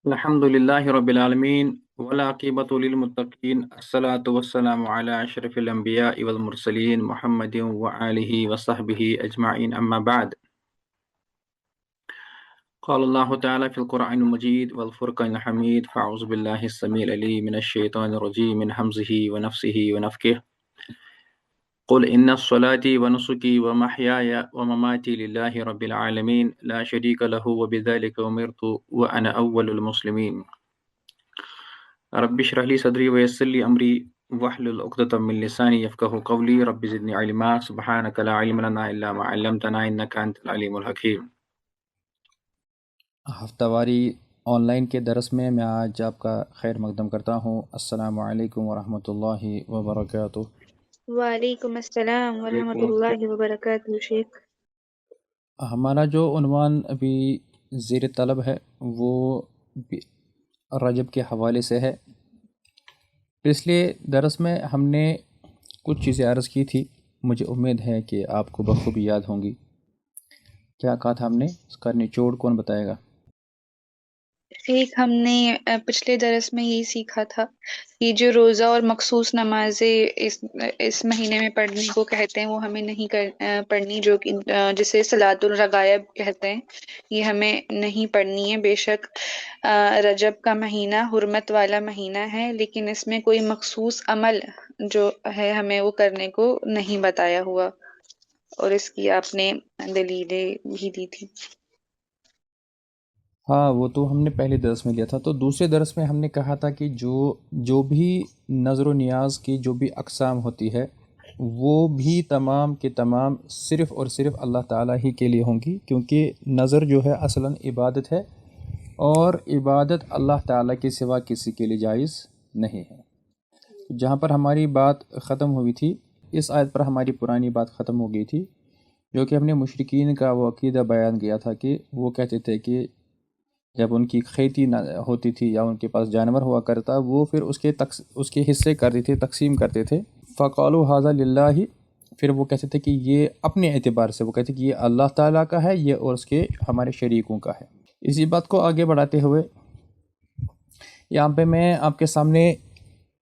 الحمد لله رب العالمين والعاقبة للمتقين الصلاة والسلام على أشرف الأنبياء والمرسلين محمد وآله وصحبه أجمعين أما بعد. قال الله تعالى في القرآن المجيد والفرقان الحميد فأعوذ بالله السميع العليم من الشيطان الرجيم من همزه ونفسه ونفكه. قل إن صلاتي ونسكي ومحياي ومماتي لله رب العالمين لا شريك له وبذلك أمرت وأنا أول المسلمين. رب اشرح لي صدري ويسر لي أمري واحلل عقدة من لساني يفقهوا قولي رب زدني علما سبحانك لا علم لنا إلا ما علمتنا إنك أنت العليم الحكيم. ہفتہ واری آن لائن کے درس میں آج آپ کا خیر مقدم کرتا ہوں۔ السلام علیکم ورحمۃ اللہ وبرکاتہ۔ وعلیکم السلام ورحمۃ اللہ وبرکاتہ شیخ۔ ہمارا جو عنوان ابھی زیر طلب ہے وہ رجب کے حوالے سے ہے۔ پچھلے درس میں ہم نے کچھ چیزیں عرض کی تھی، مجھے امید ہے کہ آپ کو بخوبی یاد ہوں گی۔ کیا کہا تھا ہم نے؟ اس کا نچوڑ کون بتائے گا؟ شیخ ہم نے پچھلے درس میں یہی سیکھا تھا کہ جو روزہ اور مخصوص نمازیں اس مہینے میں پڑھنے کو کہتے ہیں وہ ہمیں نہیں پڑھنی، جو کہ جسے صلاۃ الرغائب کہتے ہیں، یہ ہمیں نہیں پڑھنی ہے۔ بے شک رجب کا مہینہ حرمت والا مہینہ ہے، لیکن اس میں کوئی مخصوص عمل جو ہے ہمیں وہ کرنے کو نہیں بتایا ہوا، اور اس کی آپ نے دلیلیں بھی دی تھی۔ ہاں، وہ تو ہم نے پہلے درس میں لیا تھا۔ تو دوسرے درس میں ہم نے کہا تھا کہ جو بھی نظر و نیاز کی جو بھی اقسام ہوتی ہے وہ بھی تمام کے تمام صرف اور صرف اللہ تعالیٰ ہی کے لیے ہوں گی، کیونکہ نظر جو ہے اصلاً عبادت ہے، اور عبادت اللہ تعالیٰ کے سوا کسی کے لیے جائز نہیں ہے۔ جہاں پر ہماری بات ختم ہوئی تھی، اس آیت پر ہماری پرانی بات ختم ہو گئی تھی، جو کہ ہم نے مشرکین کا وہ عقیدہ بیان کیا تھا کہ وہ کہتے تھے کہ جب ان کی کھیتی ہوتی تھی یا ان کے پاس جانور ہوا کرتا، وہ پھر اس کے حصے کرتے تھے، تقسیم کرتے تھے۔ فقالوا ھذا للہ، پھر وہ کہتے تھے کہ یہ اپنے اعتبار سے وہ کہتے کہ یہ اللہ تعالیٰ کا ہے، یہ اور اس کے ہمارے شریکوں کا ہے۔ اسی بات کو آگے بڑھاتے ہوئے یہاں پہ میں آپ کے سامنے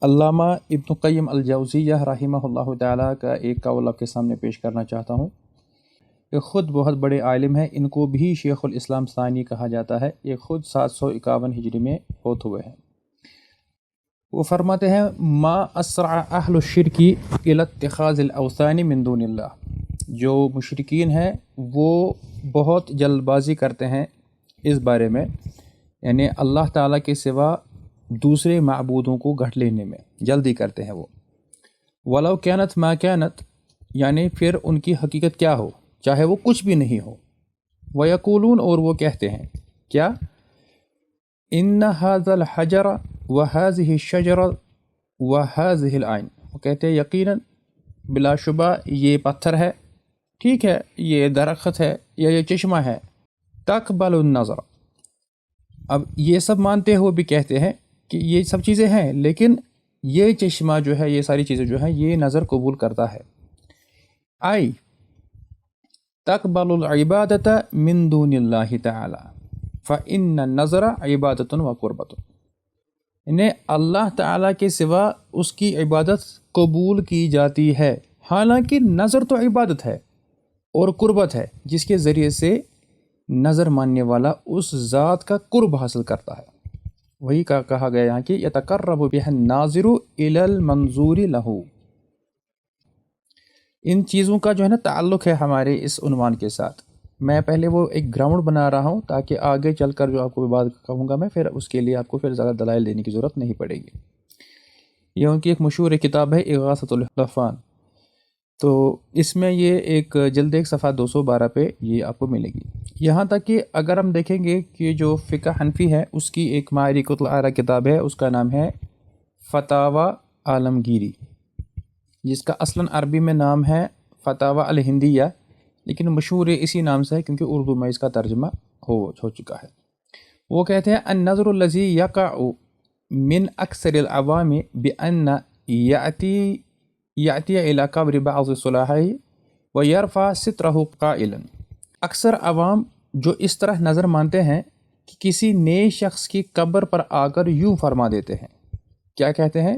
علامہ ابن قیم الجوزیہ رحمہ اللہ تعالیٰ کا ایک قول آپ کے سامنے پیش کرنا چاہتا ہوں۔ یہ خود بہت بڑے عالم ہیں، ان کو بھی شیخ الاسلام ثانی کہا جاتا ہے۔ یہ خود 751 ہجری میں فوت ہوئے ہیں۔ وہ فرماتے ہیں ما اسرع اہل الشرک الی اتخاذ الاوثان من دون اللہ، جو مشرکین ہیں وہ بہت جلد بازی کرتے ہیں اس بارے میں، یعنی اللہ تعالیٰ کے سوا دوسرے معبودوں کو گھٹ لینے میں جلدی کرتے ہیں وہ۔ ولو کانت ما کانت، یعنی پھر ان کی حقیقت کیا ہو، چاہے وہ کچھ بھی نہیں ہو۔ وَيَقُولُونَ، اور وہ کہتے ہیں کیا، إِنَّ هَذَا الْحَجَرَ وَهَذِهِ الشَّجَرَ وَهَذِهِ الْعَيْنِ، وہ کہتے ہیں یقیناً بلا شبہ یہ پتھر ہے، ٹھیک ہے، یہ درخت ہے یا یہ چشمہ ہے، تقبل النظر، اب یہ سب مانتے ہوئے بھی کہتے ہیں کہ یہ سب چیزیں ہیں، لیکن یہ چشمہ جو ہے، یہ ساری چیزیں جو ہیں، یہ نظر قبول کرتا ہے۔ آئی تقبل العبادت من دون اللہ تعالی فإن النظر عبادت و قربت، انہیں اللہ تعالیٰ کے سوا اس کی عبادت قبول کی جاتی ہے، حالانکہ نظر تو عبادت ہے اور قربت ہے، جس کے ذریعے سے نظر ماننے والا اس ذات کا قرب حاصل کرتا ہے۔ وہی کہا گیا یہاں کہ یتقرب بہ الناظر الی المنظور لہ، ان چیزوں کا جو ہے نا تعلق ہے ہمارے اس عنوان کے ساتھ۔ میں پہلے وہ ایک گراؤنڈ بنا رہا ہوں تاکہ آگے چل کر جو آپ کو بات کہوں گا میں، پھر اس کے لیے آپ کو پھر زیادہ دلائل دینے کی ضرورت نہیں پڑے گی۔ یہ ان کی ایک مشہور کتاب ہے اغاثۃ اللہفان، تو اس میں یہ ایک جلد ایک صفحہ 212 پہ یہ آپ کو ملے گی۔ یہاں تک کہ اگر ہم دیکھیں گے کہ جو فقہ حنفی ہے اس کی ایک معرکۃ الآراء کتاب ہے، اس کا نام ہے فتاوی عالمگیری، جس کا اصلاً عربی میں نام ہے فتاوی الہندیہ، لیکن مشہور اسی نام سے ہے کیونکہ اردو میں اس کا ترجمہ ہو چکا ہے۔ وہ کہتے ہیں النظر الذی یقع من اکثر العوام بأن یأتی الی قبر بعض صلاحہ ویرفع سترہ قائلا، اکثر عوام جو اس طرح نظر مانتے ہیں کہ کسی نئے شخص کی قبر پر آ کر یوں فرما دیتے ہیں، کیا کہتے ہیں؟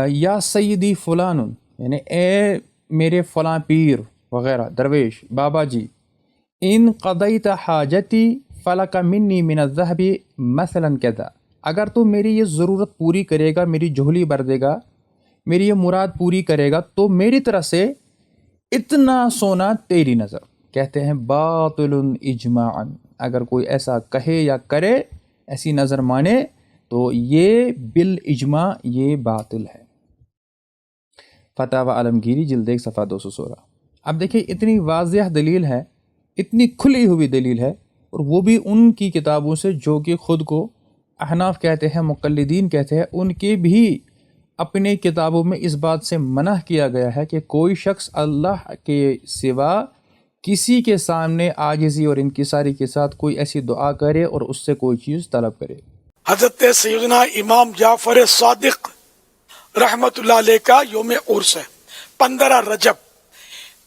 یا سیدی فلان، یعنی اے میرے فلاں پیر وغیرہ درویش بابا جی، ان قضیت حاجتی فلک منی من الذهب مثلا کذا، اگر تو میری یہ ضرورت پوری کرے گا، میری جھولی بھر دے گا، میری یہ مراد پوری کرے گا، تو میری طرف سے اتنا سونا تیری نظر۔ کہتے ہیں باطل اجماعا، اگر کوئی ایسا کہے یا کرے، ایسی نظر مانے، تو یہ بالاجماع یہ باطل ہے۔ فتاوی عالمگیری جلد 1 صفحہ 216۔ اب دیکھیں اتنی واضح دلیل ہے، اتنی کھلی ہوئی دلیل ہے، اور وہ بھی ان کی کتابوں سے جو کہ خود کو احناف کہتے ہیں، مقلدین کہتے ہیں، ان کے بھی اپنے کتابوں میں اس بات سے منع کیا گیا ہے کہ کوئی شخص اللہ کے سوا کسی کے سامنے عاجزی اور انکساری کے ساتھ کوئی ایسی دعا کرے اور اس سے کوئی چیز طلب کرے۔ حضرت سیدنا امام جعفر صادق رحمت اللہ علیہ کا یوم عرس ہے 15 رجب،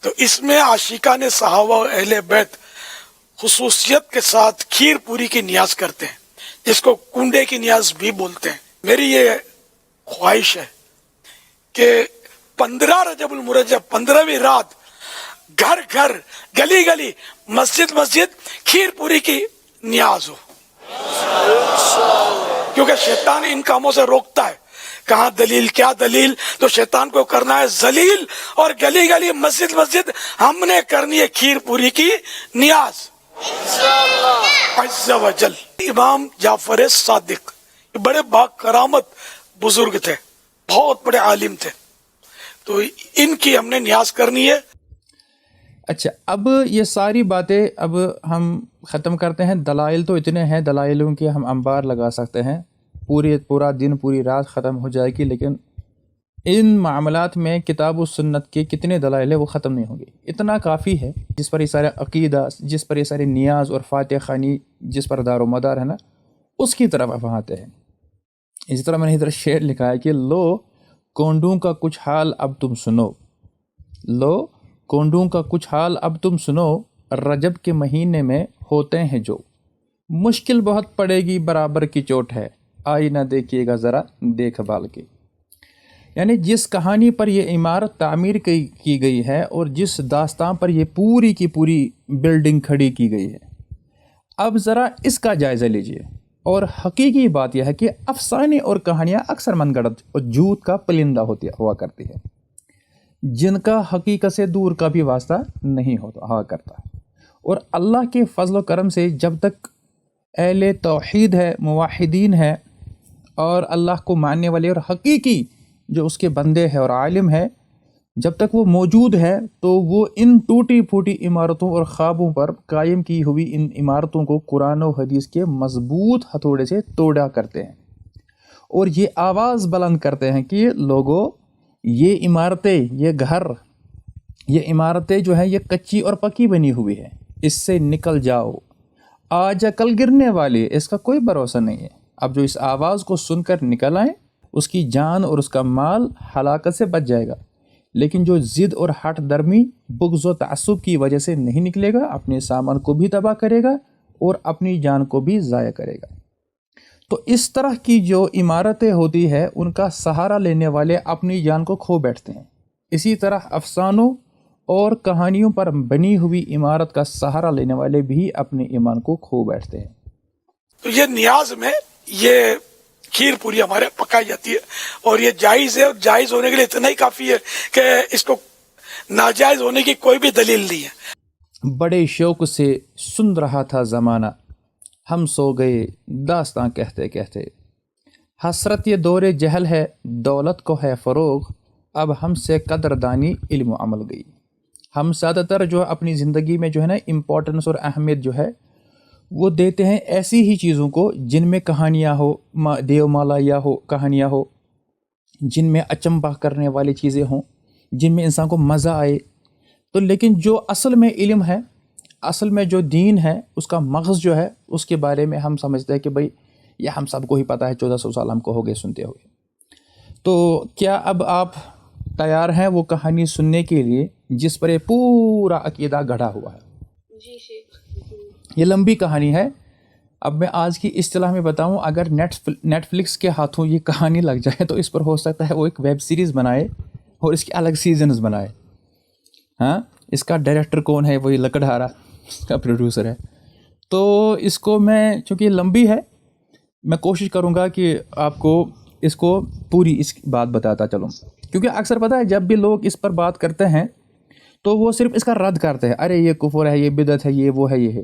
تو اس میں عاشقان صحابہ و اہل بیت خصوصیت کے ساتھ کھیر پوری کی نیاز کرتے ہیں، جس کو کنڈے کی نیاز بھی بولتے ہیں۔ میری یہ خواہش ہے کہ 15 رجب المرجب 15ویں رات گھر گھر گلی گلی مسجد مسجد کھیر پوری کی نیاز ہو، کیونکہ شیطان ان کاموں سے روکتا ہے۔ کہاں دلیل، کیا دلیل؟ تو شیطان کو کرنا ہے ذلیل، اور گلی گلی مسجد مسجد ہم نے کرنی ہے کھیر پوری کی نیاز عز و جل۔ امام جعفر صادق بڑے با کرامت بزرگ تھے، بہت بڑے عالم تھے، تو ان کی ہم نے نیاز کرنی ہے۔ اچھا، اب یہ ساری باتیں اب ہم ختم کرتے ہیں۔ دلائل تو اتنے ہیں، دلائلوں کے ہم انبار لگا سکتے ہیں، پورا دن پوری رات ختم ہو جائے گی، لیکن ان معاملات میں کتاب و سنت کے کتنے دلائل ہیں وہ ختم نہیں ہوں گے۔ اتنا کافی ہے، جس پر یہ سارے عقیدہ، جس پر یہ سارے نیاز اور فاتح خانی، جس پر دار و مدار ہے نا، اس کی طرف اب آتے ہیں۔ اسی طرح میں نے ادھر شعر لکھا ہے کہ لو کونڈوں کا کچھ حال اب تم سنو، لو کونڈوں کا کچھ حال اب تم سنو، رجب کے مہینے میں ہوتے ہیں جو، مشکل بہت پڑے گی برابر کی چوٹ ہے، آئی نہ دیکھیے گا ذرا دیکھ بھال کے۔ یعنی جس کہانی پر یہ عمارت تعمیر کی گئی ہے اور جس داستان پر یہ پوری کی پوری بلڈنگ کھڑی کی گئی ہے، اب ذرا اس کا جائزہ لیجئے۔ اور حقیقی بات یہ ہے کہ افسانے اور کہانیاں اکثر من گھڑت اور جھوٹ کا پلندہ ہوا کرتی ہے، جن کا حقیقت سے دور کا بھی واسطہ نہیں ہوا کرتا۔ اور اللہ کے فضل و کرم سے جب تک اہل توحید ہے، موحدین ہے، اور اللہ کو ماننے والے اور حقیقی جو اس کے بندے ہیں اور عالم ہے، جب تک وہ موجود ہے تو وہ ان ٹوٹی پھوٹی عمارتوں اور خوابوں پر قائم کی ہوئی ان عمارتوں کو قرآن و حدیث کے مضبوط ہتھوڑے سے توڑا کرتے ہیں، اور یہ آواز بلند کرتے ہیں کہ لوگوں، یہ عمارتیں، یہ گھر، یہ عمارتیں جو ہیں یہ کچی اور پکی بنی ہوئی ہے، اس سے نکل جاؤ، آج یا کل گرنے والی، اس کا کوئی بھروسہ نہیں ہے۔ اب جو اس آواز کو سن کر نکل آئیں، اس کی جان اور اس کا مال ہلاکت سے بچ جائے گا، لیکن جو ضد اور ہٹ درمی، بغض و تعصب کی وجہ سے نہیں نکلے گا، اپنے سامان کو بھی تباہ کرے گا اور اپنی جان کو بھی ضائع کرے گا۔ تو اس طرح کی جو عمارتیں ہوتی ہے، ان کا سہارا لینے والے اپنی جان کو کھو بیٹھتے ہیں۔ اسی طرح افسانوں اور کہانیوں پر بنی ہوئی عمارت کا سہارا لینے والے بھی اپنے ایمان کو کھو بیٹھتے ہیں۔ تو یہ نیاز میں یہ کھیر پوری ہمارے پکائی جاتی ہے، اور یہ جائز ہے، اور جائز ہونے کے لیے اتنا ہی کافی ہے کہ اس کو ناجائز ہونے کی کوئی بھی دلیل نہیں ہے۔ بڑے شوق سے سن رہا تھا زمانہ، ہم سو گئے داستاں کہتے کہتے، حسرت یہ دور جہل ہے، دولت کو ہے فروغ، اب ہم سے قدردانی علم و عمل گئی۔ ہم زیادہ تر جو اپنی زندگی میں جو ہے نا امپورٹنس اور اہمیت جو ہے وہ دیتے ہیں ایسی ہی چیزوں کو جن میں کہانیاں ہو، دیو مالا ہو، کہانیاں ہو، جن میں اچنبھا کرنے والی چیزیں ہوں، جن میں انسان کو مزہ آئے۔ تو لیکن جو اصل میں علم ہے، اصل میں جو دین ہے، اس کا مغز جو ہے، اس کے بارے میں ہم سمجھتے ہیں کہ بھئی یہ ہم سب کو ہی پتہ ہے، 1400 سال ہم کو ہو گئے سنتے ہوئے۔ تو کیا اب آپ تیار ہیں وہ کہانی سننے کے لیے جس پر یہ پورا عقیدہ گڑھا ہوا ہے؟ جی شیخ۔ یہ لمبی کہانی ہے، اب میں آج کی اصطلاح میں بتاؤں، اگر نیٹ فلکس کے ہاتھوں یہ کہانی لگ جائے تو اس پر ہو سکتا ہے وہ ایک ویب سیریز بنائے اور اس کے الگ سیزنز بنائے. ہاں، اس کا ڈائریکٹر کون ہے؟ وہی لکڑہارا اس کا پروڈیوسر ہے. تو اس کو میں، چونکہ یہ لمبی ہے، میں کوشش کروں گا کہ آپ کو اس کو پوری اس بات بتاتا چلوں، کیونکہ اکثر پتہ ہے جب بھی لوگ اس پر بات کرتے ہیں تو وہ صرف اس کا رد کرتے ہیں، ارے یہ کفر ہے، یہ بدعت ہے، یہ وہ ہے، یہ ہے.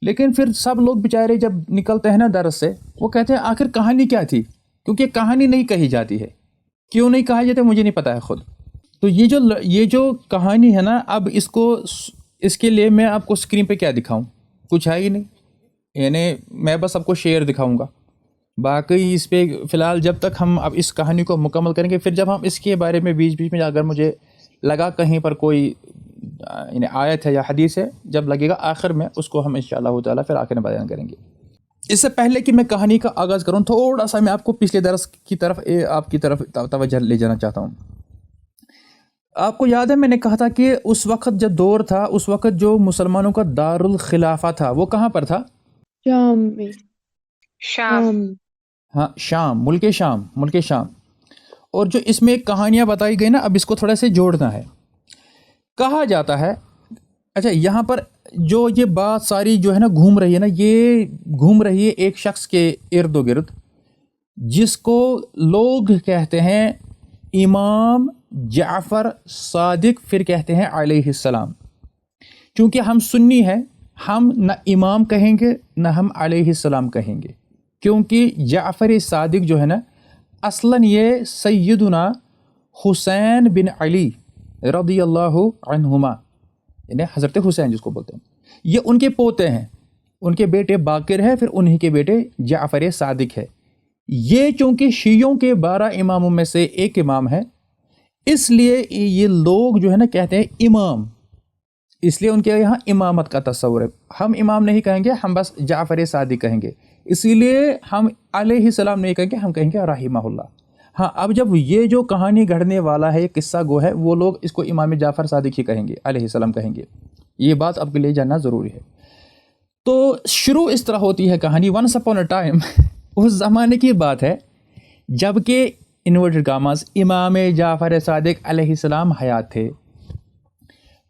لیکن پھر سب لوگ بیچارے جب نکلتے ہیں نا درس سے، وہ کہتے ہیں آخر کہانی کیا تھی؟ کیونکہ کہانی نہیں کہی جاتی ہے. کیوں نہیں کہا جاتا مجھے نہیں پتہ ہے خود. تو یہ جو کہانی ہے نا، اب اس کے لیے میں آپ کو اسکرین پہ کیا دکھاؤں؟ کچھ ہے ہی نہیں، یعنی میں بس آپ کو شعر دکھاؤں گا. باقی اس پہ فی الحال جب تک ہم اب اس کہانی کو مکمل کریں گے، پھر جب ہم اس کے بارے میں بیچ میں اگر مجھے لگا کہیں پر کوئی یعنی آیت ہے یا حدیث ہے، جب لگے گا آخر میں اس کو ہم انشاءاللہ تعالیٰ پھر آخر میں بیان کریں گے. اس سے پہلے کہ میں کہانی کا آغاز کروں، تھوڑا سا میں آپ کو پچھلے درس کی طرف آپ کی طرف توجہ لے جانا چاہتا ہوں. آپ کو یاد ہے میں نے کہا تھا کہ اس وقت جب دور تھا، اس وقت جو مسلمانوں کا دارالخلافہ تھا وہ کہاں پر تھا؟ شام میں. شام. ہاں، شام، ملک شام. اور جو اس میں کہانیاں بتائی گئی نا، اب اس کو تھوڑا سے جوڑنا ہے. کہا جاتا ہے، اچھا یہاں پر جو یہ بات ساری جو ہے نا گھوم رہی ہے نا، یہ گھوم رہی ہے ایک شخص کے ارد و گرد جس کو لوگ کہتے ہیں امام جعفر صادق، پھر کہتے ہیں علیہ السلام. چونکہ ہم سنی ہیں، ہم نہ امام کہیں گے نہ ہم علیہ السلام کہیں گے، کیونکہ جعفر صادق جو ہے نا اصلاً یہ سیدنا حسین بن علی رضی اللہ عنہما، یعنی حضرت حسین جس کو بولتے ہیں، یہ ان کے پوتے ہیں. ان کے بیٹے باقر ہے، پھر انہی کے بیٹے جعفر صادق ہے. یہ چونکہ شیعوں کے 12 اماموں میں سے ایک امام ہے، اس لیے یہ لوگ جو ہے نا کہتے ہیں امام، اس لیے ان کے یہاں امامت کا تصور ہے. ہم امام نہیں کہیں گے، ہم بس جعفر صادق کہیں گے. اسی لیے ہم علیہ السلام نہیں کہیں گے، ہم کہیں گے رحمہ اللہ. ہاں، اب جب یہ جو کہانی گھڑنے والا ہے، یہ قصہ گو ہے، وہ لوگ اس کو امام جعفر صادق ہی کہیں گے، علیہ السلام کہیں گے. یہ بات آپ کے لیے جاننا ضروری ہے. تو شروع اس طرح ہوتی ہے کہانی. ونس اپون اے ٹائم اس زمانے کی بات ہے جب کہ انورٹڈ کاماز امام جعفر صادق علیہ السلام حیات تھے.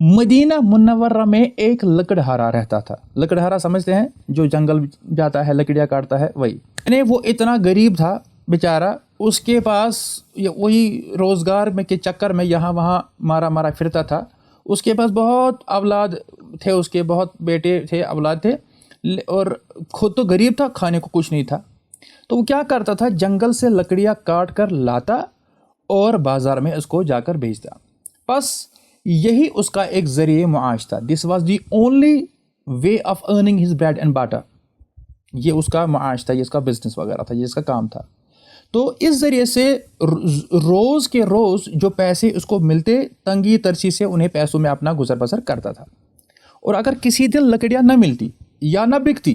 مدینہ منورہ میں ایک لکڑہارا رہتا تھا. لکڑہارا سمجھتے ہیں؟ جو جنگل جاتا ہے، لکڑیاں کاٹتا ہے، وہی. یعنی وہ اتنا غریب تھا بیچارہ، اس کے پاس وہی روزگار میں کے چکر میں یہاں وہاں مارا پھرتا تھا. اس کے پاس بہت اولاد تھے، اس کے بہت بیٹے تھے، اولاد تھے، اور خود تو غریب تھا، کھانے کو کچھ نہیں تھا. تو وہ کیا کرتا تھا، جنگل سے لکڑیاں کاٹ کر لاتا اور بازار میں اس کو جا کر بیچتا. بس یہی اس کا ایک ذریعہ معاش تھا. This was the only way of earning his bread and butter. یہ اس کا معاش تھا، یہ اس کا بزنس وغیرہ تھا، یہ اس کا کام تھا. تو اس ذریعے سے روز کے روز جو پیسے اس کو ملتے، تنگی ترسی سے انہیں پیسوں میں اپنا گزر بسر کرتا تھا. اور اگر کسی دن لکڑیاں نہ ملتی یا نہ بکتی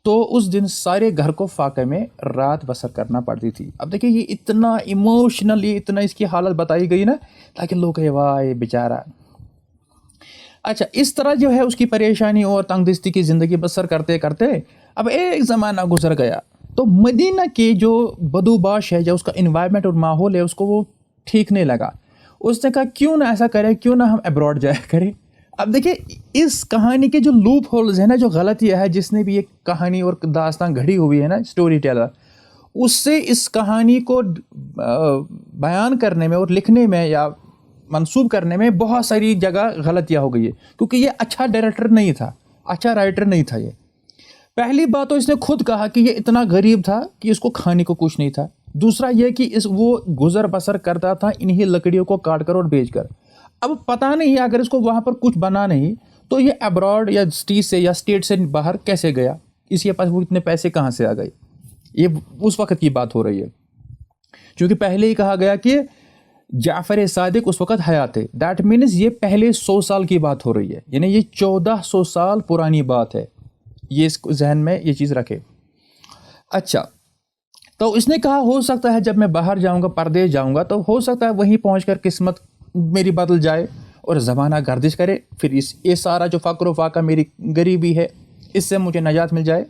تو اس دن سارے گھر کو فاقے میں رات بسر کرنا پڑتی تھی. اب دیکھیں یہ اتنا ایموشنل، یہ اتنا اس کی حالت بتائی گئی نا تاکہ لوگ کہیں واہ بیچارہ. اچھا، اس طرح جو ہے اس کی پریشانی اور تنگ دستی کی زندگی بسر کرتے کرتے اب ایک زمانہ گزر گیا. تو مدینہ کے جو بدوباش ہے، جو اس کا انوائرمنٹ اور ماحول ہے، اس کو وہ ٹھیک نہیں لگا. اس نے کہا کیوں نہ ایسا کرے، کیوں نہ ہم ابراڈ جایا کریں. اب دیکھیں اس کہانی کے جو لوپ ہولز ہیں نا، جو غلطیاں ہے، جس نے بھی یہ کہانی اور داستان گھڑی ہوئی ہے نا، اسٹوری ٹیلر، اس سے اس کہانی کو بیان کرنے میں اور لکھنے میں یا منسوب کرنے میں بہت ساری جگہ غلطیاں ہو گئی ہے، کیونکہ یہ اچھا ڈائریکٹر نہیں تھا، اچھا رائٹر نہیں تھا. یہ پہلی بات تو اس نے خود کہا کہ یہ اتنا غریب تھا کہ اس کو کھانے کو کچھ نہیں تھا. دوسرا یہ کہ وہ گزر بسر کرتا تھا انہی لکڑیوں کو کاٹ کر اور بیچ کر. اب پتہ نہیں اگر اس کو وہاں پر کچھ بنا نہیں تو یہ ابراڈ یا سٹی سے یا اسٹیٹ سے باہر کیسے گیا، اس کے پاس وہ اتنے پیسے کہاں سے آ گئے. یہ اس وقت کی بات ہو رہی ہے، چونکہ پہلے ہی کہا گیا کہ جعفر صادق اس وقت حیات تھے. دیٹ مینز یہ پہلے 100 سال کی بات ہو رہی ہے، یعنی یہ 1400 سال پرانی بات ہے. یہ اس ذہن میں یہ چیز رکھے. اچھا، تو اس نے کہا ہو سکتا ہے جب میں باہر جاؤں گا، پردیس جاؤں گا، تو ہو سکتا ہے وہیں پہنچ کر قسمت میری بدل جائے اور زمانہ گردش کرے، پھر یہ سارا جو فقر و فاقہ، میری غریبی ہے، اس سے مجھے نجات مل جائے.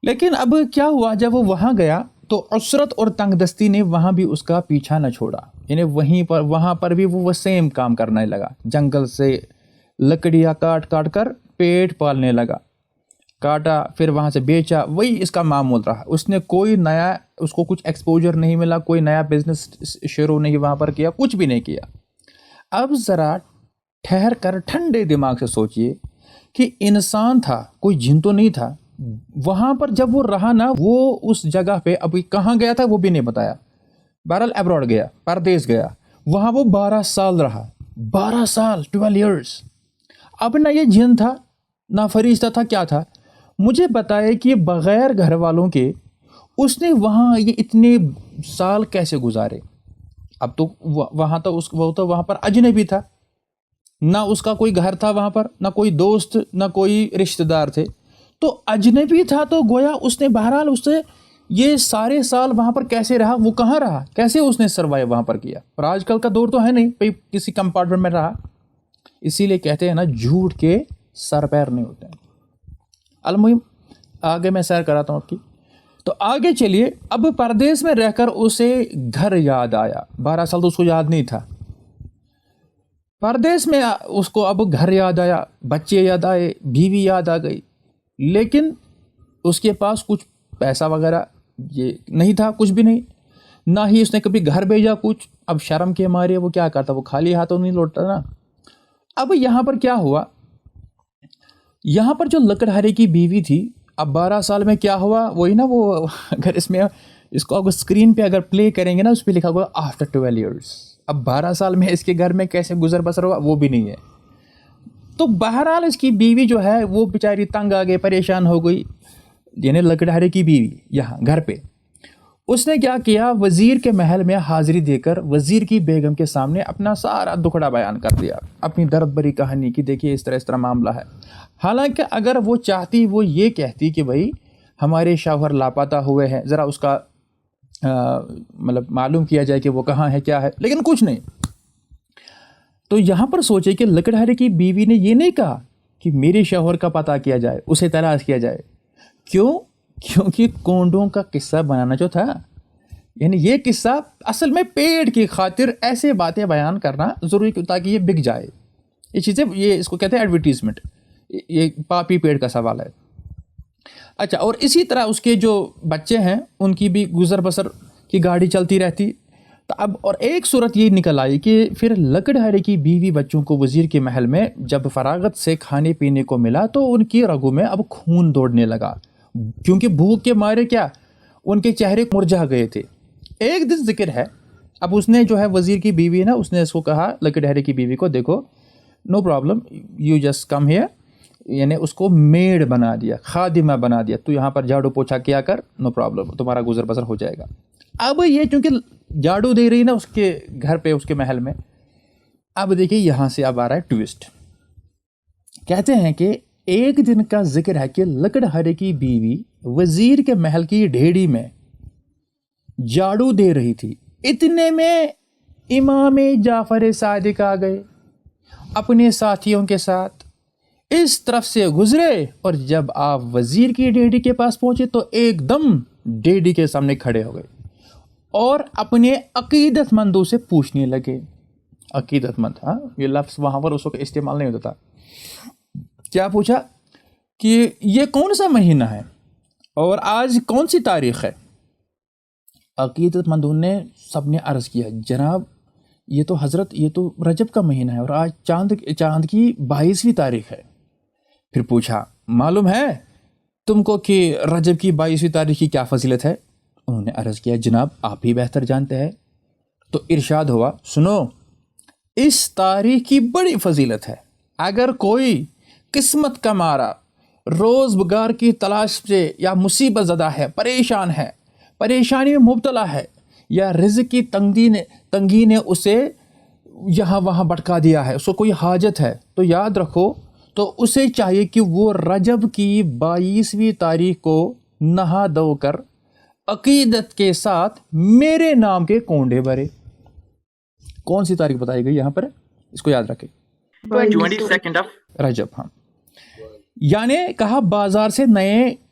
لیکن اب کیا ہوا، جب وہ وہاں گیا تو عسرت اور تنگ دستی نے وہاں بھی اس کا پیچھا نہ چھوڑا، یعنی وہاں پر بھی وہ سیم کام کرنے لگا، جنگل سے لکڑیاں کاٹ کاٹ کر پیٹ پالنے لگا، کاٹا پھر وہاں سے بیچا، وہی اس کا معمول رہا۔ اس نے کوئی نیا، اس کو کچھ ایکسپوجر نہیں ملا، کوئی نیا بزنس شروع نہیں وہاں پر کیا، کچھ بھی نہیں کیا۔ اب ذرا ٹھہر کر ٹھنڈے دماغ سے سوچئے کہ انسان تھا، کوئی جن تو نہیں تھا۔ وہاں پر جب وہ رہا نا، وہ اس جگہ پہ ابھی کہاں گیا تھا وہ بھی نہیں بتایا، بہرحال ابراڈ گیا، پردیس گیا، وہاں وہ 12 سال رہا، 12 سال 12 ایئرس۔ اب نہ یہ جن تھا نہ فرشتہ تھا، کیا تھا؟ مجھے بتائے کہ بغیر گھر والوں کے اس نے وہاں یہ اتنے سال کیسے گزارے؟ اب تو وہاں تو وہ تو وہاں پر اجنبی تھا، نہ اس کا کوئی گھر تھا وہاں پر، نہ کوئی دوست، نہ کوئی رشتہ دار تھے، تو اجنبی تھا۔ تو گویا اس نے بہرحال اس سے یہ سارے سال وہاں پر کیسے رہا، وہ کہاں رہا، کیسے اس نے سروائیو وہاں پر کیا؟ اور آج کل کا دور تو ہے نہیں بھئی کسی کمپارٹمنٹ میں رہا۔ اسی لیے کہتے ہیں نا، جھوٹ کے سر پیر نہیں ہوتے ہیں۔ المہم آگے میں سیر کراتا ہوں آپ کی، تو آگے چلیے۔ اب پردیس میں رہ کر اسے گھر یاد آیا، 12 سال تو اس کو یاد نہیں تھا، پردیس میں اس کو اب گھر یاد آیا، بچے یاد آئے، بیوی یاد آ گئی، لیکن اس کے پاس کچھ پیسہ وغیرہ یہ نہیں تھا، کچھ بھی نہیں، نہ ہی اس نے کبھی گھر بھیجا کچھ۔ اب شرم کے مارے وہ کیا کرتا، وہ خالی ہاتھوں نہیں لوٹتا نا۔ اب یہاں پر کیا ہوا، یہاں پر جو لکڑہارے کی بیوی تھی، اب 12 سال میں کیا ہوا، وہی نا، وہ اگر اس کو اگر اسکرین پہ اگر پلے کریں گے نا، اس پہ لکھا ہوا آفٹر 12 ایئرس۔ اب 12 سال میں اس کے گھر میں کیسے گزر بسر ہوا وہ بھی نہیں ہے۔ تو بہرحال اس کی بیوی جو ہے وہ بیچاری تنگ آ گئی، پریشان ہو گئی، یعنی لکڑہارے کی بیوی یہاں گھر پہ۔ اس نے کیا کیا، وزیر کے محل میں حاضری دے کر وزیر کی بیگم کے سامنے اپنا سارا دکھڑا بیان کر دیا، اپنی درد بری کہانی کی، دیکھیے اس طرح معاملہ ہے۔ حالانکہ اگر وہ چاہتی، وہ یہ کہتی کہ بھائی ہمارے شوہر لاپتہ ہوئے ہیں، ذرا اس کا مطلب معلوم کیا جائے کہ وہ کہاں ہے، کیا ہے، لیکن کچھ نہیں۔ تو یہاں پر سوچے کہ لکڑہارے کی بیوی نے یہ نہیں کہا کہ میرے شوہر کا پتہ کیا جائے، اسے تلاش کیا جائے۔ کیوں؟ کیونکہ کونڈوں کا قصہ بنانا جو تھا، یعنی یہ قصہ اصل میں پیٹ کی خاطر ایسے باتیں بیان کرنا ضروری تاکہ یہ بک جائے۔ یہ چیزیں، یہ اس کو کہتے ہیں ایڈورٹیزمنٹ، یہ پاپی پیٹ کا سوال ہے۔ اچھا، اور اسی طرح اس کے جو بچے ہیں ان کی بھی گزر بسر کی گاڑی چلتی رہتی۔ تو اب اور ایک صورت یہ نکل آئی کہ پھر لکڑہارے کی بیوی بچوں کو وزیر کے محل میں جب فراغت سے کھانے پینے کو ملا تو ان کی رگوں میں اب خون دوڑنے لگا، کیونکہ بھوک کے مارے کیا ان کے چہرے مرجھا گئے تھے۔ ایک دن ذکر ہے، اب اس نے جو ہے وزیر کی بیوی نا، اس نے اس کو کہا لکڑہارے کی بیوی کو، دیکھو no problem, you just come here, یعنی اس کو میڈ بنا دیا، خادمہ بنا دیا، تو یہاں پر جھاڑو پوچھا کیا کر، نو پرابلم، تمہارا گزر بسر ہو جائے گا۔ اب یہ چونکہ جھاڑو دے رہی نا اس کے گھر پہ، اس کے محل میں، اب دیکھیے یہاں سے اب آ رہا ہے ٹویسٹ۔ کہتے ہیں کہ ایک دن کا ذکر ہے کہ لکڑہارے کی بیوی وزیر کے محل کی ڈھیڑی میں جھاڑو دے رہی تھی، اتنے میں امام جعفر صادق آ گئے اپنے ساتھیوں کے ساتھ، اس طرف سے گزرے، اور جب آپ وزیر کی ڈیڈی کے پاس پہنچے تو ایک دم ڈیڈی کے سامنے کھڑے ہو گئے اور اپنے عقیدت مندوں سے پوچھنے لگے۔ عقیدت مند، ہاں یہ لفظ وہاں پر اس وقت استعمال نہیں ہوتا تھا۔ کیا پوچھا کہ یہ کون سا مہینہ ہے اور آج کون سی تاریخ ہے؟ عقیدت مندوں نے سب نے عرض کیا، جناب یہ تو حضرت، یہ تو رجب کا مہینہ ہے اور آج چاند کی 22ویں تاریخ ہے۔ پھر پوچھا، معلوم ہے تم کو کہ رجب کی 22ویں تاریخ کی کیا فضیلت ہے؟ انہوں نے عرض کیا، جناب آپ ہی بہتر جانتے ہیں۔ تو ارشاد ہوا، سنو، اس تاریخ کی بڑی فضیلت ہے، اگر کوئی قسمت کا مارا روزگار کی تلاش سے یا مصیبت زدہ ہے، پریشان ہے، پریشانی میں مبتلا ہے، یا رزق کی تنگی نے اسے یہاں وہاں بھٹکا دیا ہے، اس کو کوئی حاجت ہے، تو یاد رکھو، تو اسے چاہیے کہ وہ رجب کی 22ویں تاریخ کو نہا دھو کر عقیدت کے ساتھ میرے نام کے کونڈے بھرے۔ کون سی تاریخ بتائی گئی یہاں پر، اس کو یاد رکھیں، 22nd of رجب۔ ہاں، یعنی کہا بازار سے نئے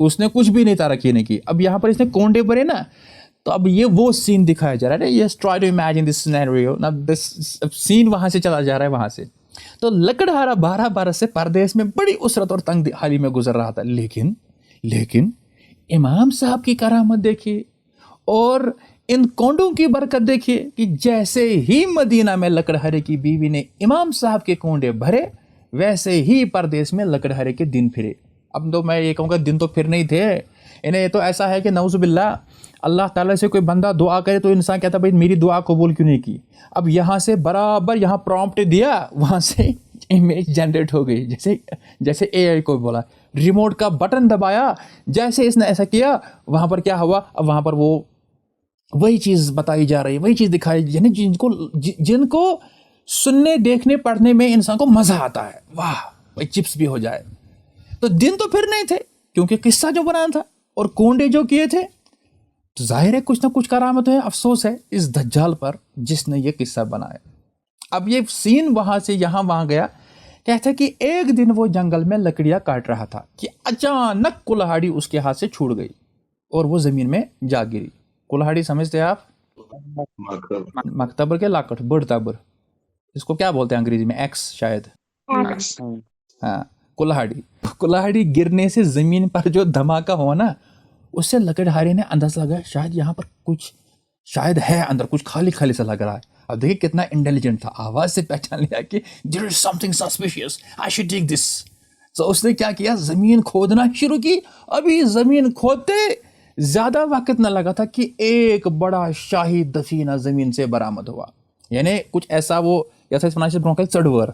اس نے کچھ بھی نہیں ترقی نہیں کی. اب یہاں پر اس نے کونڈے بھرے نا, تو اب یہ وہ سین دکھایا جا رہا ہے. Yes try to imagine this scenario. This scene وہاں سے چلا جا رہا ہے وہاں سے. تو لکڑہارا 12 برس سے پردیس میں بڑی اسرت اور تنگ حالی میں گزر رہا تھا. لیکن امام صاحب کی کرامت دیکھیے اور ان کونڈوں کی برکت دیکھیے کہ جیسے ہی مدینہ میں لکڑہارے کی بیوی نے امام صاحب کے کونڈے بھرے, ویسے ہی پردیس میں لکڑہارے کے دن پھرے. اب تو میں یہ کہوں گا دن تو پھر نہیں تھے, انہیں یہ تو ایسا ہے کہ نعوذ باللہ اللہ تعالیٰ سے کوئی بندہ دعا کرے تو انسان کہتا بھائی میری دعا قبول کیوں نہیں کی. اب یہاں سے برابر یہاں پرومپٹ دیا, وہاں سے امیج جنریٹ ہو گئی. جیسے اے آئی کو بولا, ریموٹ کا بٹن دبایا, جیسے اس نے ایسا کیا وہاں پر کیا ہوا, اب وہاں پر وہی چیز بتائی جا رہی ہے, وہی چیز دکھائی, یعنی جن کو سننے دیکھنے پڑھنے میں انسان کو مزہ آتا ہے, واہ چپس بھی ہو جائے. تو دن تو پھر نہیں تھے کیونکہ قصہ جو بنانا تھا اور کونڈے جو کیے تھے, تو ظاہر ہے کچھ نہ کچھ کرامت ہے. افسوس ہے اس دجال پر جس نے یہ قصہ بنایا. اب یہ سین وہاں سے وہاں گیا. کہتا ہے کہ ایک دن وہ جنگل میں لکڑیاں کاٹ رہا تھا کہ اچانک کلہاڑی اس کے ہاتھ سے چھوٹ گئی اور وہ زمین میں جا گری. کلہاڑی سمجھتے ہیں آپ؟ مکتبر کے لاکٹ بڑ تبر, اس کو کیا بولتے ہیں انگریزی میں, ایکس شاید. ہاں کلہاڑی گرنے سے زمین پر جو دھماکہ ہوا نا, اس سے لکڑہارے نے اندازہ لگا شاید یہاں پر کچھ شاید ہے اندر, کچھ خالی سا لگ رہا ہے. اب دیکھیں کتنا انٹیلیجنٹ تھا, آواز سے پہچان لیا کہ there is something suspicious, I should take this. تو اس نے کیا کیا, زمین کھودنا شروع کی. ابھی زمین کھودتے زیادہ وقت نہ لگا تھا کہ ایک بڑا شاہی دفینہ زمین سے برآمد ہوا. یعنی کچھ ایسا وہ جیسا فنانشل برونکل چڑور,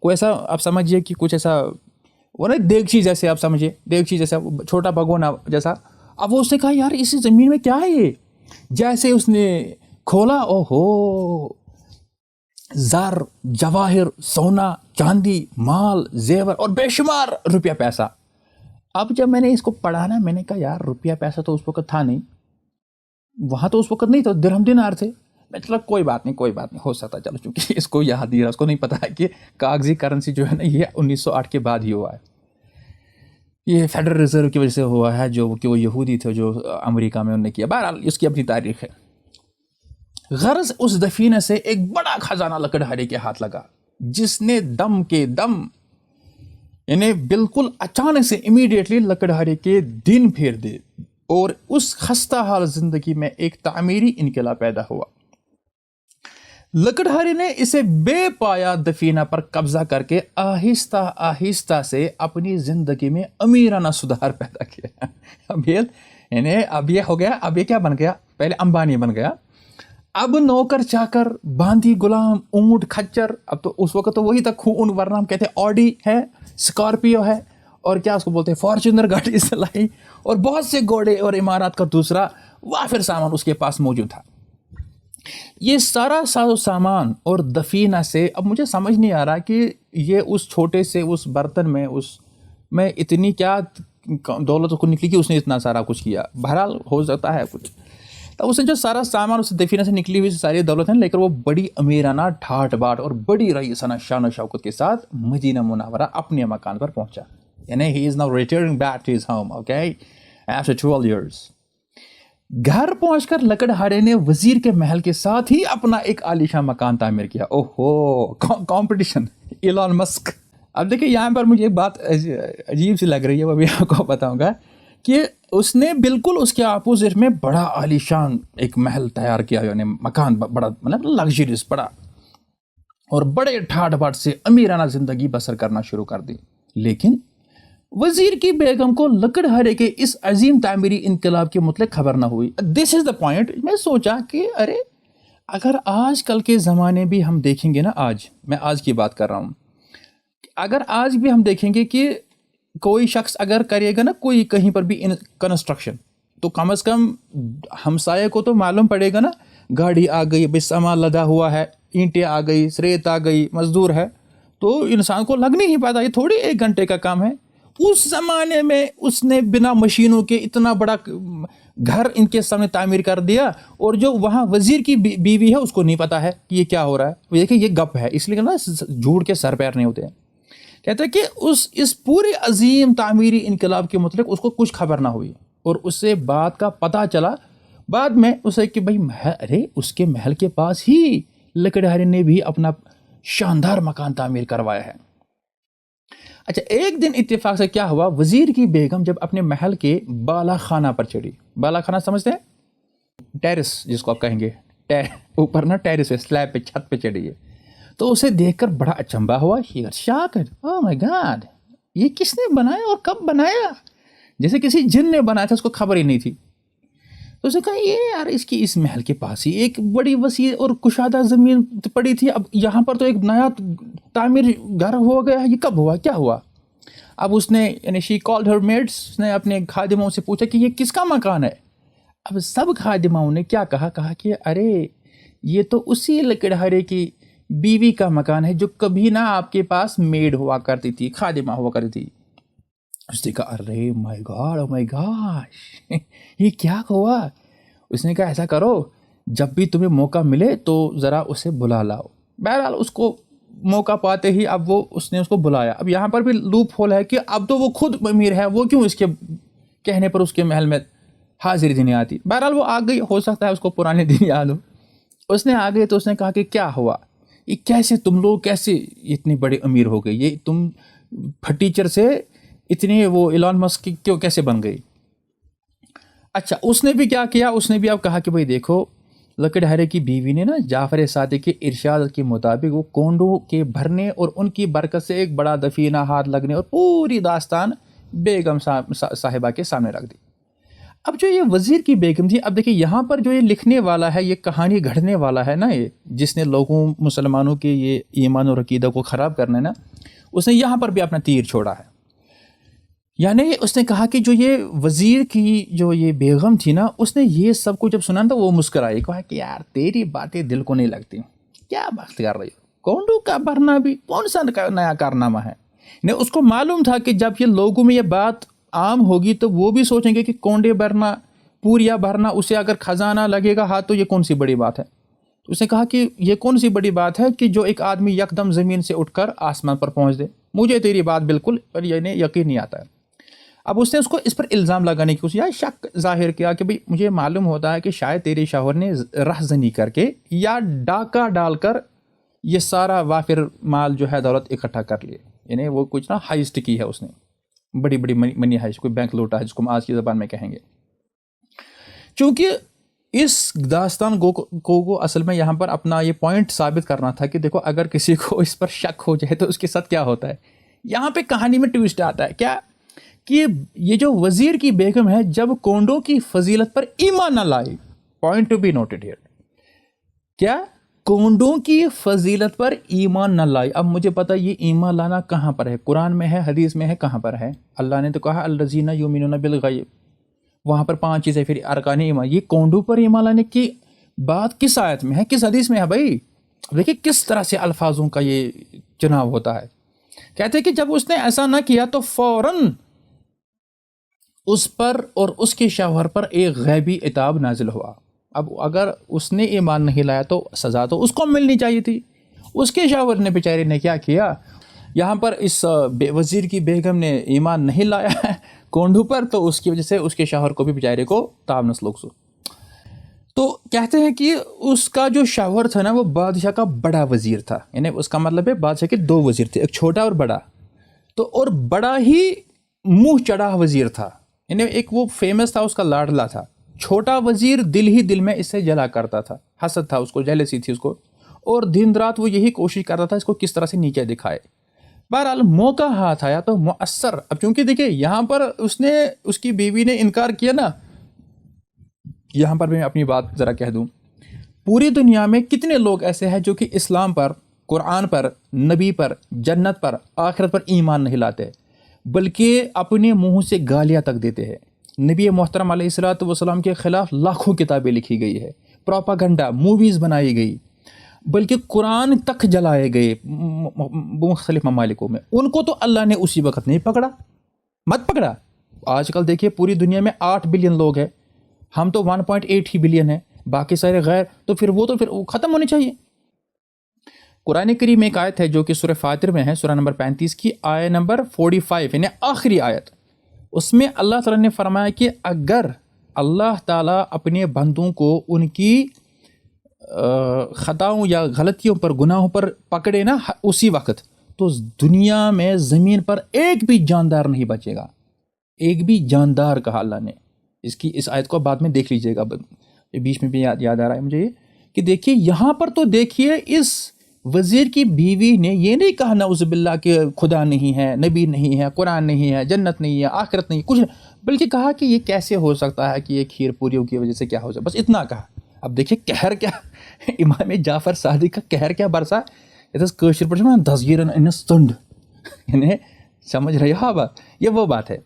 کوئی ایسا آپ سمجھیے کہ کچھ ایسا وہ نا دیگچی جیسے, آپ سمجھیے دیگچی جیسا چھوٹا بھگونا جیسا. اب وہ اس نے کہا یار اسی زمین میں کیا ہے یہ, جیسے اس نے کھولا, او ہو زر جواہر سونا چاندی مال زیور اور بے شمار روپیہ پیسہ. اب جب میں نے اس کو پڑھا نا, میں نے کہا یار روپیہ پیسہ تو اس وقت تھا نہیں, وہاں تو اس وقت نہیں, تو درہم دینار تھے. میں چلو کوئی بات نہیں ہو سکتا, چلو چونکہ اس کو یاد نہیں رہا, اس کو نہیں پتا ہے کہ کاغذی کرنسی جو ہے نا یہ 1908 کے بعد ہی ہوا ہے. یہ فیڈرل ریزرو کی وجہ سے ہوا ہے, جو کہ وہ یہودی تھے جو امریکہ میں انہوں نے کیا. بہرحال اس کی اپنی تاریخ ہے. غرض اس دفینہ سے ایک بڑا خزانہ لکڑہارے کے ہاتھ لگا, جس نے دم کے دم یعنی بالکل اچانک سے امیڈیٹلی لکڑہارے کے دن پھیر دے, اور اس خستہ حال زندگی میں ایک تعمیری انقلاب پیدا ہوا. لکڑہارے نے اسے بے پایا دفینہ پر قبضہ کر کے آہستہ آہستہ سے اپنی زندگی میں امیرانہ سدھار پیدا کیا. اب یہ ہو گیا, اب یہ کیا بن گیا, پہلے امبانی بن گیا, اب نوکر چاکر باندھی غلام اونٹ کھچر. اب تو اس وقت تو وہی تک خون, ورنہ ہم کہتے ہیں آڈی ہے, اسکارپیو ہے, اور کیا اس کو بولتے ہیں فارچونر گاڑی سلائی, اور بہت سے گھوڑے اور عمارات کا دوسرا وافر سامان اس کے پاس موجود تھا. یہ سارا ساز و سامان اور دفینہ سے اب مجھے سمجھ نہیں آ رہا کہ یہ اس چھوٹے سے اس برتن میں اس میں اتنی کیا دولت کو نکلی کہ اس نے اتنا سارا کچھ کیا. بہرحال ہو سکتا ہے کچھ. تو اس نے جو سارا سامان اس دفینہ سے نکلی ہوئی ساری دولت ہے, لے کر وہ بڑی امیرانہ ٹھاٹ باٹ اور بڑی رئیسانہ شان و شوکت کے ساتھ مدینہ منورہ اپنے مکان پر پہنچا. یعنی he is now returning back to his home, okay, after 12 years. گھر پہنچ کر لکڑہارے نے وزیر کے محل کے ساتھ ہی اپنا ایک عالیشان مکان تعمیر کیا. اوہو کمپٹیشن, ایلان مسک. اب دیکھیں یہاں پر مجھے ایک بات عجیب سی لگ رہی ہے, وہ بھی آپ کو بتاؤں گا کہ اس نے بالکل اس کے اپوزٹ میں بڑا عالیشان ایک محل تیار کیا, یعنی مکان بڑا, مطلب لگژریس بڑا, اور بڑے ٹھاٹ باٹ سے امیرانہ زندگی بسر کرنا شروع کر دی. لیکن وزیر کی بیگم کو لکڑہارے کے اس عظیم تعمیری انقلاب کے متعلق خبر نہ ہوئی. دس از دا پوائنٹ. میں سوچا کہ ارے اگر آج کل کے زمانے بھی ہم دیکھیں گے نا, میں آج کی بات کر رہا ہوں, اگر آج بھی ہم دیکھیں گے کہ کوئی شخص اگر کرے گا نا کوئی کہیں پر بھی کنسٹرکشن, تو کم از کم ہمسائے کو تو معلوم پڑے گا نا, گاڑی آ گئی, بھائی سامان لدا ہوا ہے, اینٹیں آ گئی, ریت آ گئی, مزدور ہے, تو انسان کو لگ نہیں پاتا, یہ تھوڑی 1 گھنٹے کا کام ہے. اس زمانے میں اس نے بنا مشینوں کے اتنا بڑا گھر ان کے سامنے تعمیر کر دیا, اور جو وہاں وزیر کی بیوی ہے اس کو نہیں پتا ہے کہ یہ کیا ہو رہا ہے. وہ دیکھیں یہ گپ ہے, اس لیے نا جھوٹ کے سر پیر نہیں ہوتے ہیں. کہتا ہے کہ اس پورے عظیم تعمیری انقلاب کے متعلق اس کو کچھ خبر نہ ہوئی، اور اس سے بات کا پتہ چلا بعد میں اسے کہ بھائی ارے اس کے محل کے پاس ہی لکڑہارے نے بھی اپنا شاندار مکان تعمیر کروایا ہے۔ اچھا، ایک دن اتفاق سے کیا ہوا، وزیر کی بیگم جب اپنے محل کے بالا خانہ پر چڑھی، بالا خانہ سمجھتے ہیں، ٹیرس جس کو آپ کہیں گے، اوپر نا ٹیرس ہے، سلیب پہ، چھت پہ چڑھی ہے، تو اسے دیکھ کر بڑا اچنبھا ہوا، اوہ مائی گاڈ، یہ کس نے بنایا اور کب بنایا؟ جیسے کسی جن نے بنایا تھا، اس کو خبر ہی نہیں تھی۔ تو اس نے کہا یہ یار اس محل کے پاس ہی ایک بڑی وسیع اور کشادہ زمین پڑی تھی، اب یہاں پر تو ایک نیا تعمیر گھر ہو گیا ہے، یہ کب ہوا، کیا ہوا؟ اب اس نے یعنی شی کالڈ ہر میڈس، اس نے اپنے خادموں سے پوچھا کہ یہ کس کا مکان ہے؟ اب سب خادموں نے کیا کہا کہ ارے یہ تو اسی لکڑہارے کی بیوی کا مکان ہے جو کبھی نہ آپ کے پاس میڈ ہوا کرتی تھی، خادمہ ہوا کرتی تھی۔ اس نے کہا ارے مائی گاڈ، او مائی گاش، یہ کیا ہوا؟ اس نے کہا ایسا کرو، جب بھی تمہیں موقع ملے تو ذرا اسے بلا لاؤ۔ بہرحال اس کو موقع پاتے ہی اب اس نے اس کو بلایا۔ اب یہاں پر بھی لوپ ہول ہے کہ اب تو وہ خود امیر ہے، وہ کیوں اس کے کہنے پر اس کے محل میں حاضری دینے آتی؟ بہرحال وہ آ گئی، ہو سکتا ہے اس کو پرانے دن یاد ہو۔ اس نے آ گئی تو اس نے کہا کہ کیا ہوا، یہ کیسے تم لوگ کیسے اتنے بڑے امیر ہو گئے، یہ تم ٹیچر سے اتنے وہ ایلان مسک کیوں کیسے بن گئی؟ اچھا، اس نے بھی کیا کیا، اس نے بھی اب کہا کہ بھائی دیکھو، لکڑہارے کی بیوی نے نا جعفر صادق کے ارشاد کے مطابق وہ کونڈوں کے بھرنے اور ان کی برکت سے ایک بڑا دفینہ ہاتھ لگنے اور پوری داستان بیگم صاحبہ کے سامنے رکھ دی۔ اب جو یہ وزیر کی بیگم تھی، اب دیکھیں یہاں پر جو یہ لکھنے والا ہے، یہ کہانی گھڑنے والا ہے نا، یہ جس نے لوگوں مسلمانوں کے یہ ایمان اور عقیدہ کو خراب کرنا ہے نا، اس نے یہاں پر بھی اپنا تیر چھوڑا ہے۔ یعنی اس نے کہا کہ جو یہ وزیر کی جو یہ بیگم تھی نا، اس نے یہ سب کو جب سنا تو وہ مسکرائی، کہا کہ یار تیری باتیں دل کو نہیں لگتی، کیا بات کر رہی ہو، کونڈو کا بھرنا بھی کون سا نیا کارنامہ ہے؟ نہیں، اس کو معلوم تھا کہ جب یہ لوگوں میں یہ بات عام ہوگی تو وہ بھی سوچیں گے کہ کونڈے بھرنا، پوریا بھرنا، اسے اگر خزانہ لگے گا ہاتھ تو یہ کون سی بڑی بات ہے؟ تو اس نے کہا کہ یہ کون سی بڑی بات ہے کہ جو ایک آدمی یکدم زمین سے اٹھ کر آسمان پر پہنچ دے، مجھے تیری بات بالکل یقین نہیں آتا ہے۔ اب اس نے اس پر الزام لگانے کی یا شک ظاہر کیا کہ بھئی مجھے معلوم ہوتا ہے کہ شاید تیرے شوہر نے رہزنی کر کے یا ڈاکہ ڈال کر یہ سارا وافر مال جو ہے دولت اکٹھا کر لیے، یعنی وہ کچھ نا ہائسٹ کی ہے، اس نے بڑی بڑی منی ہائسٹ، کوئی بینک لوٹا ہے جس کو ہم آج کی زبان میں کہیں گے۔ چونکہ اس داستان کو اصل میں یہاں پر اپنا یہ پوائنٹ ثابت کرنا تھا کہ دیکھو اگر کسی کو اس پر شک ہو جائے تو اس کے ساتھ کیا ہوتا ہے۔ یہاں پہ کہانی میں ٹویسٹ آتا ہے کیا کہ یہ جو وزیر کی بیگم ہے جب کونڈوں کی فضیلت پر ایمان نہ لائی، point to be noted here, کیا کونڈوں کی فضیلت پر ایمان نہ لائی۔ اب مجھے پتا یہ ایمان لانا کہاں پر ہے، قرآن میں ہے، حدیث میں ہے، کہاں پر ہے؟ اللہ نے تو کہا الذین یؤمنون بالغیب، وہاں پر 5 چیزیں، پھر ارکان ایمان، یہ کونڈوں پر ایمان لانے کی بات کس آیت میں ہے، کس حدیث میں ہے؟ بھائی دیکھیں کس طرح سے الفاظوں کا یہ چناؤ ہوتا ہے۔ کہتے ہیں کہ جب اس نے ایسا نہ کیا تو فوراً اس پر اور اس کے شوہر پر ایک غیبی عتاب نازل ہوا۔ اب اگر اس نے ایمان نہیں لایا تو سزا تو اس کو ملنی چاہیے تھی۔ اس کے شوہر نے بیچارے نے کیا کیا، یہاں پر اس وزیر کی بیگم نے ایمان نہیں لایا ہے کونڈو پر، تو اس کی وجہ سے اس کے شوہر کو بھی بیچارے کو تاب نسلوک سو۔ تو کہتے ہیں کہ اس کا جو شوہر تھا نا وہ بادشاہ کا بڑا وزیر تھا، یعنی اس کا مطلب ہے بادشاہ کے 2 وزیر تھے، ایک چھوٹا اور بڑا، تو اور بڑا ہی منہ چڑھا وزیر تھا، یعنی ایک وہ فیمس تھا، اس کا لاڈلا تھا۔ چھوٹا وزیر دل ہی دل میں اس سے جلا کرتا تھا، حسد تھا اس کو، جیلسی تھی اس کو، اور دن رات وہ یہی کوشش کرتا تھا اس کو کس طرح سے نیچے دکھائے۔ بہرحال موقع ہاتھ آیا تو مؤثر، اب چونکہ دیکھیں یہاں پر اس نے، اس کی بیوی نے انکار کیا نا، یہاں پر میں اپنی بات ذرا کہہ دوں، پوری دنیا میں کتنے لوگ ایسے ہیں جو کہ اسلام پر، قرآن پر، نبی پر، جنت پر، آخرت پر ایمان نہیں لاتے، بلکہ اپنے منہ سے گالیاں تک دیتے ہیں۔ نبی محترم علیہ الصلوۃ والسلام کے خلاف لاکھوں کتابیں لکھی گئی ہے، پروپاگنڈا موویز بنائی گئی، بلکہ قرآن تک جلائے گئے مختلف ممالکوں میں۔ ان کو تو اللہ نے اسی وقت نہیں پکڑا، مت پکڑا۔ آج کل دیکھیے پوری دنیا میں 8 بلین لوگ ہیں، ہم تو 1.8 ہی بلین ہیں، باقی سارے غیر، تو پھر وہ ختم ہونے چاہیے۔ قرآن کریم میں ایک آیت ہے جو کہ سورہ فاتر میں ہے، سورہ نمبر 35 کی آیت نمبر 45 یعنی آخری آیت. اس میں اللہ تعالیٰ نے فرمایا کہ اگر اللہ تعالیٰ اپنے بندوں کو ان کی خطاؤں یا غلطیوں پر، گناہوں پر پکڑے نا اسی وقت، تو دنیا میں زمین پر ایک بھی جاندار نہیں بچے گا. ایک بھی جاندار کہا اللہ نے. اس آیت کو بعد میں دیکھ لیجئے گا، بیچ میں بھی یاد آ رہا ہے مجھے یہ کہ دیکھیے یہاں پر تو دیکھیے اس وزیر کی بیوی نے یہ نہیں کہا نعوذ باللہ کہ خدا نہیں ہے، نبی نہیں ہے، قرآن نہیں ہے، جنت نہیں ہے، آخرت نہیں، کچھ نہیں، بلکہ کہا کہ یہ کیسے ہو سکتا ہے کہ یہ کھیر پوریوں کی وجہ سے کیا ہو سکتا ہے، بس اتنا کہا. اب دیکھیے قہر کیا امام جعفر صادق کا قہر کیا برسا. کاشر پر دسگیرن انس تنڈ، یعنی سمجھ رہے ہو بات، یہ وہ بات ہے.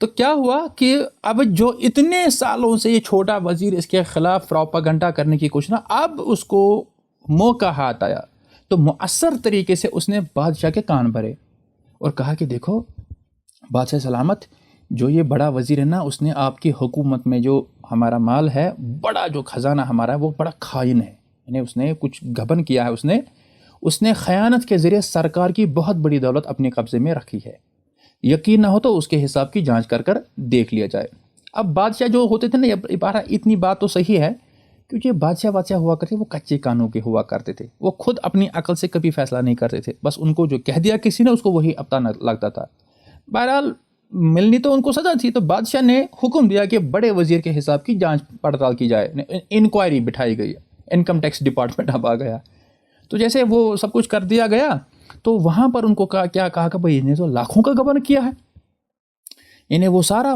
تو کیا ہوا کہ اب جو اتنے سالوں سے یہ چھوٹا وزیر اس کے خلاف پروپیگنڈا کرنے کی کوشش، اب اس کو موقع ہاتھ آیا تو مؤثر طریقے سے اس نے بادشاہ کے کان بھرے اور کہا کہ دیکھو بادشاہ سلامت، جو یہ بڑا وزیر ہے نا، اس نے آپ کی حکومت میں جو ہمارا مال ہے، بڑا جو خزانہ ہمارا ہے، وہ بڑا خائن ہے. یعنی اس نے کچھ گھبن کیا ہے، اس نے خیانت کے ذریعے سرکار کی بہت بڑی دولت اپنے قبضے میں رکھی ہے. یقین نہ ہو تو اس کے حساب کی جانچ کر دیکھ لیا جائے. اب بادشاہ جو ہوتے تھے نا، اتنی بات تو صحیح ہے کیونکہ بادشاہ ہوا کرتے وہ کچے کانوں کے ہوا کرتے تھے. وہ خود اپنی عقل سے کبھی فیصلہ نہیں کرتے تھے، بس ان کو جو کہہ دیا کسی نے اس کو وہی اپنا لگتا تھا. بہرحال ملنی تو ان کو سزا تھی، تو بادشاہ نے حکم دیا کہ بڑے وزیر کے حساب کی جانچ پڑتال کی جائے. انکوائری بٹھائی گئی، انکم ٹیکس ڈپارٹمنٹ اب آ گیا. تو جیسے وہ سب کچھ کر دیا گیا تو وہاں پر ان کو کیا کہا کہ بھائی انہیں تو لاکھوں کا گبن کیا ہے. انہیں وہ سارا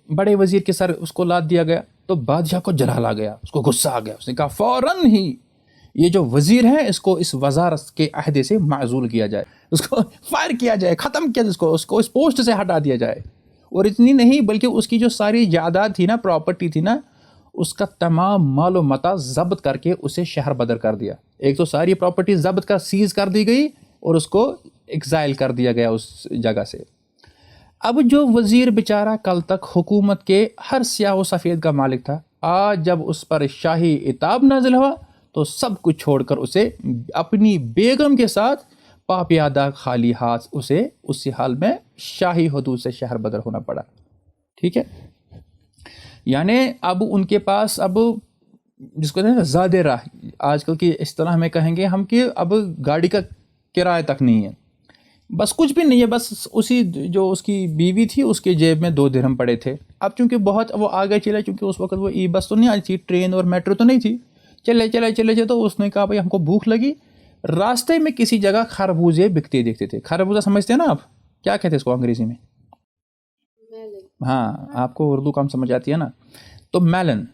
بڑے وزیر کے سر اس کو لاد دیا گیا. تو بادشاہ کو جلال آ گیا، اس کو غصہ آ گیا. اس نے کہا فوراً ہی یہ جو وزیر ہے اس کو اس وزارت کے عہدے سے معزول کیا جائے، اس کو فائر کیا جائے، ختم کیا جائے، اس کو اس پوسٹ سے ہٹا دیا جائے. اور اتنی نہیں بلکہ اس کی جو ساری جائیداد تھی نا، پراپرٹی تھی نا، اس کا تمام مال و متاع ضبط کر کے اسے شہر بدر کر دیا. ایک تو ساری پراپرٹی ضبط کر سیز کر دی گئی اور اس کو ایگزائل کر دیا گیا اس جگہ سے. اب جو وزیر بیچارہ کل تک حکومت کے ہر سیاہ و سفید کا مالک تھا، آج جب اس پر شاہی عتاب نازل ہوا تو سب کچھ چھوڑ کر اسے اپنی بیگم کے ساتھ پاپیادہ خالی ہاتھ اسے اسی حال میں شاہی حدود سے شہر بدر ہونا پڑا. ٹھیک ہے، یعنی اب ان کے پاس اب جس کو کہتے ہیں زیادہ راہ، آج کل کی اصطلاح میں کہیں گے ہم کہ اب گاڑی کا کرایہ تک نہیں ہے، بس کچھ بھی نہیں ہے. بس اسی جو اس کی بیوی تھی اس کے جیب میں 2 درہم پڑے تھے. اب چونکہ بہت وہ آگے چلے، چونکہ اس وقت وہ ای بس تو نہیں آئی تھی، ٹرین اور میٹرو تو نہیں تھی، چلے تو اس نے کہا بھائی ہم کو بھوک لگی. راستے میں کسی جگہ خربوزے بکتے دیکھتے تھے. خربوزہ سمجھتے ہیں نا آپ، کیا کہتے ہیں اس کو انگریزی میں؟ ہاں، آپ کو اردو کم سمجھ آتی ہے نا، تو میلن.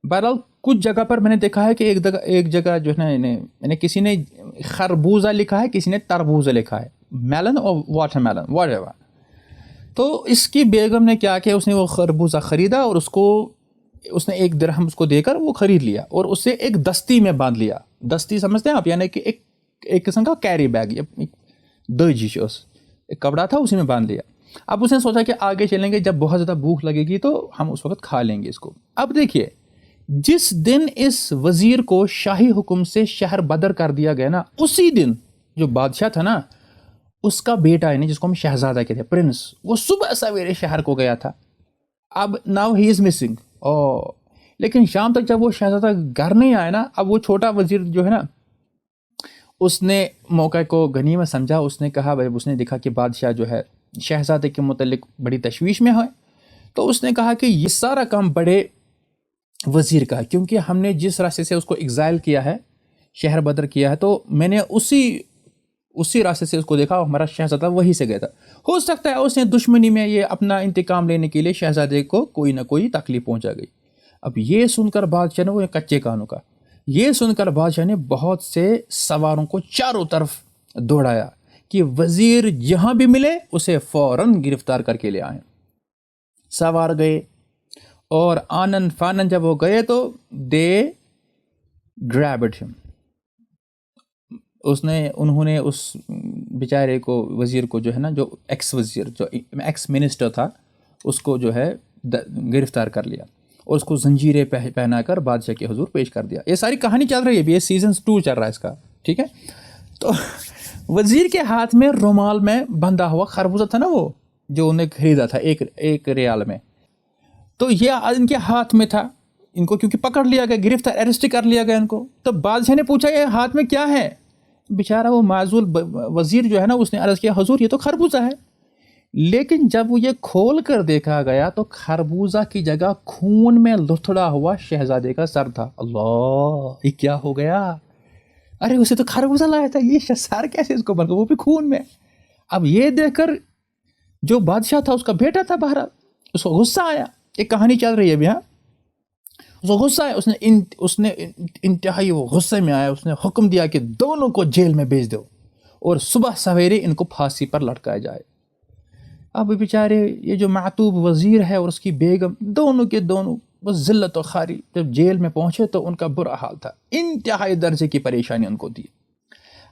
بہرحال کچھ جگہ پر میں نے دیکھا ہے کہ ایک جگہ جو ہے نا کسی نے خربوزہ لکھا ہے، کسی نے تربوزہ لکھا ہے، میلن اور واٹر میلن واٹ ایور. تو اس کی بیگم نے کیا کہ اس نے وہ خربوزہ خریدا اور اس نے 1 درہم اس کو دے کر وہ خرید لیا اور اسے ایک دستی میں باندھ لیا. دستی سمجھتے ہیں آپ، یعنی کہ ایک قسم کا کیری بیگ، ایک کپڑا تھا اسی میں باندھ لیا. اب اس نے سوچا کہ آگے چلیں گے، جب بہت زیادہ بھوک لگے گی تو ہم اس وقت کھا لیں گے اس کو. اب دیکھیے جس دن اس وزیر کو شاہی حکم سے شہر بدر کر دیا گیا نا، اسی دن جو بادشاہ تھا نا، اس کا بیٹا یعنی جس کو ہم شہزادہ کہتے ہیں، پرنس، وہ صبح سویرے شہر کو گیا تھا. اب ناؤ ہی از مسنگ. لیکن شام تک جب وہ شہزادہ گھر نہیں آیا نا، اب وہ چھوٹا وزیر جو ہے نا، اس نے موقع کو غنیمت سمجھا. اس نے کہا بھائی، اس نے دیکھا کہ بادشاہ جو ہے شہزادے کے متعلق بڑی تشویش میں ہے، تو اس نے کہا کہ یہ سارا کام بڑے وزیر کا ہے، کیونکہ ہم نے جس راستے سے اس کو ایگزائل کیا ہے، شہر بدر کیا ہے، تو میں نے اسی راستے سے اس کو دیکھا، ہمارا شہزادہ وہی سے گیا تھا. ہو سکتا ہے اس نے دشمنی میں یہ اپنا انتقام لینے کے لیے شہزادے کو کوئی نہ کوئی تکلیف پہنچا گئی. اب یہ سن کر بادشاہ نے، وہ کچے کانوں کا، یہ سن کر بادشاہ نے بہت سے سواروں کو چاروں طرف دوڑایا کہ وزیر جہاں بھی ملے اسے فوراً گرفتار کر کے لے آئیں. سوار گئے اور آنن فانن جب وہ گئے تو دے گریبڈ ہم. انہوں نے اس بیچارے کو، وزیر کو جو ہے نا، جو ایکس وزیر، جو ایکس منسٹر تھا، اس کو جو ہے گرفتار کر لیا اور اس کو زنجیریں پہنا کر بادشاہ کے حضور پیش کر دیا. یہ ساری کہانی چل رہی ہے ابھی، یہ سیزن 2 چل رہا ہے اس کا. ٹھیک ہے، تو وزیر کے ہاتھ میں رومال میں بندھا ہوا خربوزہ تھا نا، وہ جو انہیں خریدا تھا 1 ریال میں، تو یہ ان کے ہاتھ میں تھا. ان کو کیونکہ پکڑ لیا گیا، گرفتار اریسٹ کر لیا گیا ان کو. تو بادشاہ نے پوچھا یہ ہاتھ میں کیا ہے؟ بیچارہ وہ معزول وزیر جو ہے نا، اس نے عرض کیا حضور یہ تو خربوزہ ہے. لیکن جب وہ یہ کھول کر دیکھا گیا تو خربوزہ کی جگہ خون میں لتھڑا ہوا شہزادے کا سر تھا. اللہ، یہ کیا ہو گیا؟ ارے اسے تو خربوزہ لایا تھا، یہ سر کیسے اس کو بن گیا، وہ بھی خون میں. اب یہ دیکھ کر جو بادشاہ تھا، اس کا بیٹا تھا باہر، اس کو غصہ آیا. ایک کہانی چل رہی ہے ابھی، ہاں، اس کو غصہ آیا. اس نے انتہائی وہ غصے میں آیا. اس نے حکم دیا کہ دونوں کو جیل میں بھیج دو اور صبح سویرے ان کو پھانسی پر لٹکایا جائے. اب بیچارے یہ جو معتوب وزیر ہے اور اس کی بیگم، دونوں کے دونوں بس ذلت و خواری. جب جیل میں پہنچے تو ان کا برا حال تھا، انتہائی درجے کی پریشانی ان کو دی.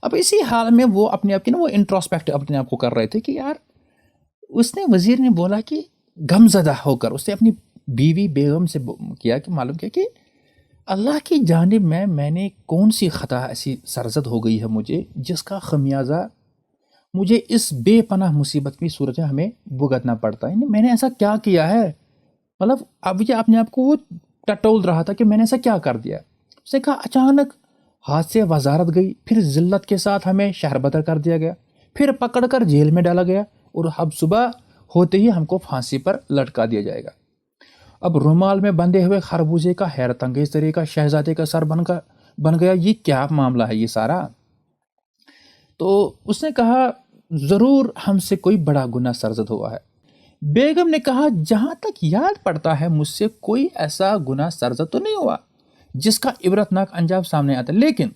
اب اسی حال میں وہ اپنے آپ کی نا وہ انٹروسپیکٹ اپنے آپ کو کر رہے تھے کہ یار، اس نے وزیر نے بولا کہ غمزدہ ہو کر اس نے اپنی بیوی بیگم سے کیا کہ معلوم کیا کہ اللہ کی جانب میں نے کون سی خطا ایسی سرزد ہو گئی ہے مجھے، جس کا خمیازہ مجھے اس بے پناہ مصیبت کی صورت میں ہمیں بھگتنا پڑتا ہے. میں نے ایسا کیا کیا ہے؟ مطلب اب یہ اپنے آپ کو وہ ٹٹول رہا تھا کہ میں نے ایسا کیا کر دیا. اس نے کہا اچانک ہاتھ سے وزارت گئی، پھر ذلت کے ساتھ ہمیں شہر بدر کر دیا گیا، پھر پکڑ کر جیل میں ڈالا گیا اور اب صبح ہوتے ہی ہم کو پھانسی پر لٹکا دیا جائے گا. اب رومال میں بندھے ہوئے خربوزے کا حیرت انگیز طریقہ شہزادے کا سر بن گیا. یہ کیا معاملہ ہے یہ سارا؟ تو اس نے کہا ضرور ہم سے کوئی بڑا گناہ سرزد ہوا ہے. بیگم نے کہا جہاں تک یاد پڑتا ہے مجھ سے کوئی ایسا گناہ سرزد تو نہیں ہوا جس کا عبرتناک انجام سامنے آتا، لیکن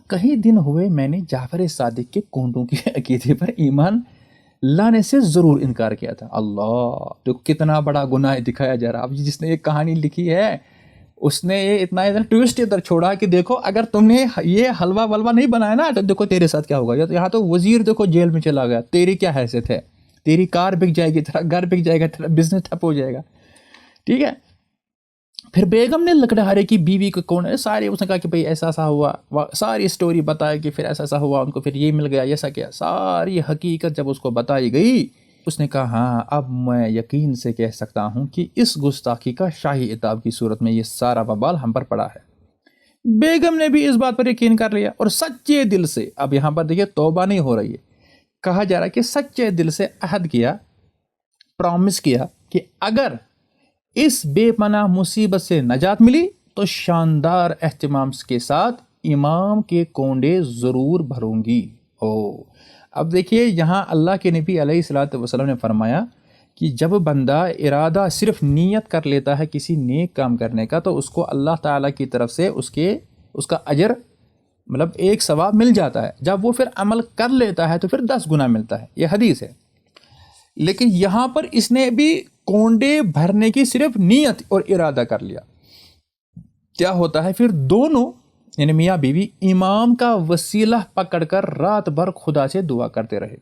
کئی دن ہوئے میں نے جعفر صادق کے کونڈوں کے عقیدے پر ایمان لانے سے ضرور انکار کیا تھا. اللہ، تو کتنا بڑا گناہ دکھایا جا رہا. اب جس نے ایک کہانی لکھی ہے اس نے یہ اتنا ٹویسٹ ادھر چھوڑا کہ دیکھو اگر تم نے یہ حلوہ ولوا نہیں بنایا نا تو دیکھو تیرے ساتھ کیا ہوگا. یہاں تو وزیر دیکھو جیل میں چلا گیا، تیری کیا حیثیت ہے؟ تیری کار بک جائے گی، تیرا گھر بک جائے گا، تیرا بزنس ٹھپ ہو جائے گا. ٹھیک ہے. پھر بیگم نے لکڑہارے کی بیوی کو کون سارے اس نے کہا کہ بھئی ایسا ایسا ہوا، ساری اسٹوری بتایا کہ پھر ایسا ایسا ہوا، ان کو پھر یہ مل گیا، ایسا کیا، ساری حقیقت جب اس کو بتائی گئی اس نے کہا ہاں اب میں یقین سے کہہ سکتا ہوں کہ اس گستاخی کا شاہی عتاب کی صورت میں یہ سارا وبال ہم پر پڑا ہے. بیگم نے بھی اس بات پر یقین کر لیا اور سچے دل سے، اب یہاں پر دیکھیے توبہ نہیں ہو رہی ہے، کہا جا رہا ہے کہ سچے دل سے عہد کیا، پرومس کیا کہ اگر اس بے پناہ مصیبت سے نجات ملی تو شاندار اہتمام کے ساتھ امام کے کونڈے ضرور بھروں گی. اب دیکھیے یہاں اللہ کے نبی علیہ الصلوۃ والسلام نے فرمایا کہ جب بندہ ارادہ صرف نیت کر لیتا ہے کسی نیک کام کرنے کا تو اس کو اللہ تعالیٰ کی طرف سے اس کا اجر مطلب 1 ثواب مل جاتا ہے. جب وہ پھر عمل کر لیتا ہے تو پھر 10 گنا ملتا ہے، یہ حدیث ہے. لیکن یہاں پر اس نے بھی کونڈے بھرنے کی صرف نیت اور ارادہ کر لیا. کیا ہوتا ہے پھر دونوں یعنی میاں بیوی امام کا وسیلہ پکڑ کر رات بھر خدا سے دعا کرتے رہے.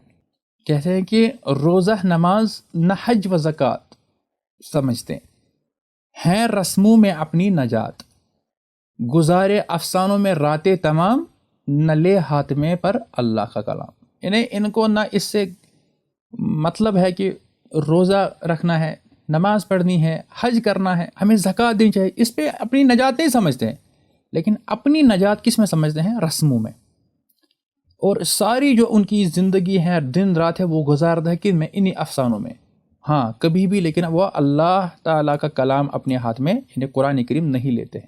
کہتے ہیں کہ روزہ نماز نہ حج و زکوٰۃ سمجھتے ہیں رسموں میں اپنی نجات، گزارے افسانوں میں راتیں تمام، نہ لے ہاتھ میں پر اللہ کا کلام. یعنی ان کو نہ اس سے مطلب ہے کہ روزہ رکھنا ہے، نماز پڑھنی ہے، حج کرنا ہے، ہمیں زکوٰۃ دینی چاہیے، اس پہ اپنی نجات نہیں سمجھتے ہیں. لیکن اپنی نجات کس میں سمجھتے ہیں؟ رسموں میں. اور ساری جو ان کی زندگی ہے دن رات ہے وہ گزارتا ہے کہ میں انہی افسانوں میں. ہاں کبھی بھی لیکن وہ اللہ تعالیٰ کا کلام اپنے ہاتھ میں یعنی قرآن کریم نہیں لیتے ہیں.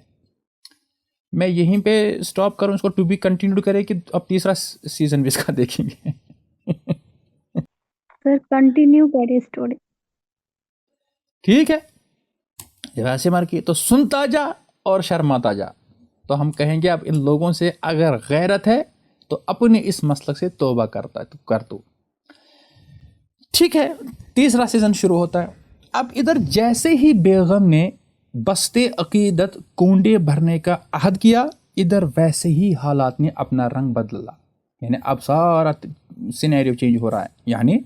میں یہیں پہ سٹاپ کروں، اس کو ٹو بی کنٹینیو کرے کہ اب تیسرا سیزن بھی اس کا دیکھیں گے. سر کنٹینیو کرے اسٹوری. ٹھیک ہے. جب ایسے مار کی تو سنتا جا اور شرماتا جا. تو ہم کہیں گے اب ان لوگوں سے اگر غیرت ہے تو اپنے اس مسلک سے توبہ کر تو. ٹھیک ہے. تیسرا سیزن شروع ہوتا ہے. اب ادھر جیسے ہی بیگم نے بستے عقیدت کونڈے بھرنے کا عہد کیا، ادھر ویسے ہی حالات نے اپنا رنگ بدلا. یعنی اب سارا سینیریو چینج ہو رہا ہے. یعنی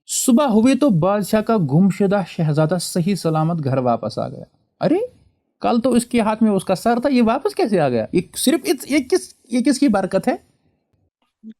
صبح ہوئی تو بادشاہ کا گمشدہ شہزادہ صحیح سلامت گھر واپس آ گیا. ارے کل تو اس کے ہاتھ میں اس کا سر تھا، یہ واپس کیسے آ گیا؟ یہ صرف یہ کس کی برکت ہے؟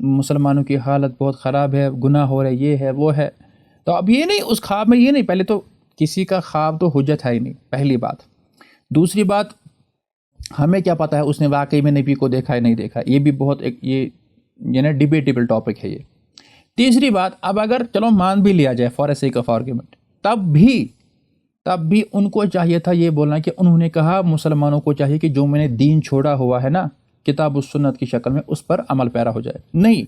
مسلمانوں کی حالت بہت خراب ہے، گناہ ہو رہے، یہ ہے وہ ہے. تو اب یہ نہیں، اس خواب میں یہ نہیں، پہلے تو کسی کا خواب تو حجت ہے ہی نہیں، پہلی بات. دوسری بات، ہمیں کیا پتہ ہے اس نے واقعی میں نبی کو دیکھا ہے نہیں دیکھا، یہ بھی بہت ایک یہ نا ڈیبیٹیبل ٹاپک ہے یہ. تیسری بات، اب اگر چلو مان بھی لیا جائے فار سیک آف آرگیومنٹ، تب بھی ان کو چاہیے تھا یہ بولنا کہ انہوں نے کہا مسلمانوں کو چاہیے کہ جو میں نے دین چھوڑا ہوا ہے نا کتاب و سنت کی شکل میں، اس پر عمل پیرا ہو جائے. نہیں،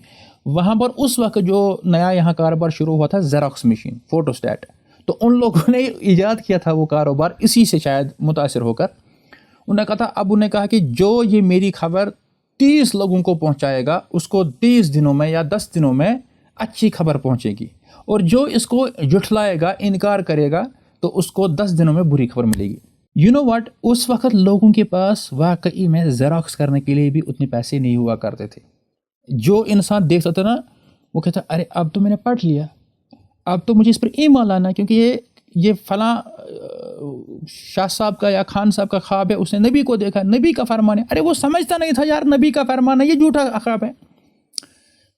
وہاں پر اس وقت جو نیا یہاں کاروبار شروع ہوا تھا زیروکس مشین، فوٹو اسٹیٹ، تو ان لوگوں نے ایجاد کیا تھا وہ کاروبار اسی سے شاید متاثر ہو کر. انہوں نے کہا تھا، اب انہیں کہا کہ جو یہ میری خبر 30 لوگوں کو پہنچائے گا اس کو 30 دنوں میں یا 10 دنوں میں اچھی خبر پہنچے گی، اور جو اس کو جھٹلائے گا، انکار کرے گا، تو اس کو 10 دنوں میں بری خبر ملے گی. یو نو واٹ، اس وقت لوگوں کے پاس واقعی میں زیروکس کرنے کے لیے بھی اتنے پیسے نہیں ہوا کرتے تھے. جو انسان دیکھ سکتا نا وہ کہتا ارے اب تو میں نے پڑھ لیا، اب تو مجھے اس پر ایمان لانا، کیونکہ یہ فلاں شاہ صاحب کا یا خان صاحب کا خواب ہے، اس نے نبی کو دیکھا، نبی کا فرمان ہے. ارے وہ سمجھتا نہیں تھا یار نبی کا فرمان ہے، یہ جھوٹا خواب ہے.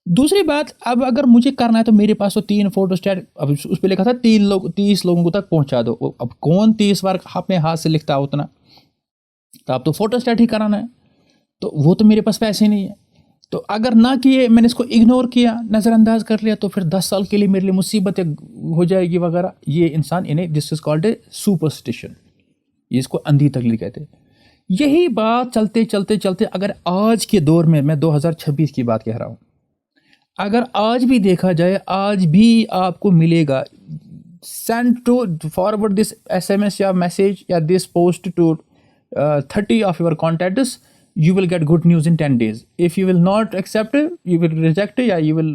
دوسری بات، اب اگر مجھے کرنا ہے تو میرے پاس تو 3 فوٹو اسٹیٹ، اب اس پہ لکھا تھا 30 لوگوں کو تک پہنچا دو. اب کون 30 بار اپنے ہاتھ سے لکھتا اتنا، تو اب تو فوٹو اسٹیٹ ہی کرانا ہے، تو وہ تو میرے پاس پیسے نہیں ہیں. تو اگر نہ کیے، میں نے اس کو اگنور کیا، نظر انداز کر لیا، تو پھر 10 سال کے لیے میرے لیے مصیبت ہو جائے گی وغیرہ. یہ انسان انہیں دس از کالڈ اے سپرسٹیشن، یہ اس کو اندھی تقلید کہتے ہیں. یہی بات چلتے اگر آج کے دور میں 2026 کی بات کہہ رہا ہوں، اگر آج بھی دیکھا جائے، آج بھی آپ کو ملے گا send to forward this SMS یا میسیج یا this post to 30 of your contacts, you will get good news in 10 days. If you will not accept it, you will reject it, یا you will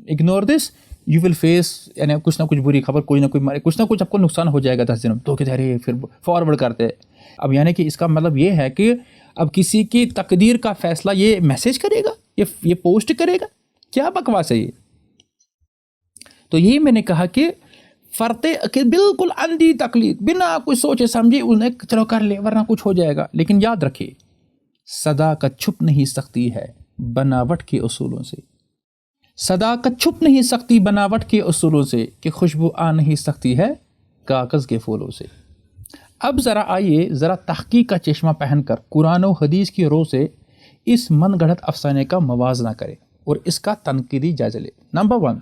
ignore this, you will face یعنی کچھ نہ کچھ بری خبر، کوئی نہ کوئی کچھ نہ کچھ آپ کو نقصان ہو جائے گا 10 دنوں. تو کہتے ہیں پھر فارورڈ کرتے. اب یعنی کہ اس کا مطلب یہ ہے کہ اب کسی کی تقدیر کا فیصلہ یہ میسیج کرے گا، یہ پوسٹ کرے گا، کیا بکواس ہے یہ. تو یہی میں نے کہا کہ کہ بالکل اندھی تقلید، بنا کچھ سوچے سمجھے انہیں چلو کر لے ورنہ کچھ ہو جائے گا. لیکن یاد رکھیے، صداقت چھپ نہیں سکتی ہے بناوٹ کے اصولوں سے. صداقت چھپ نہیں سکتی بناوٹ کے اصولوں سے، کہ خوشبو آ نہیں سکتی ہے کاغذ کے پھولوں سے. اب ذرا آئیے، ذرا تحقیق کا چشمہ پہن کر قرآن و حدیث کی رو سے اس من گھڑت افسانے کا موازنہ کریں اور اس کا تنقیدی جائزہ لیں. نمبر 1،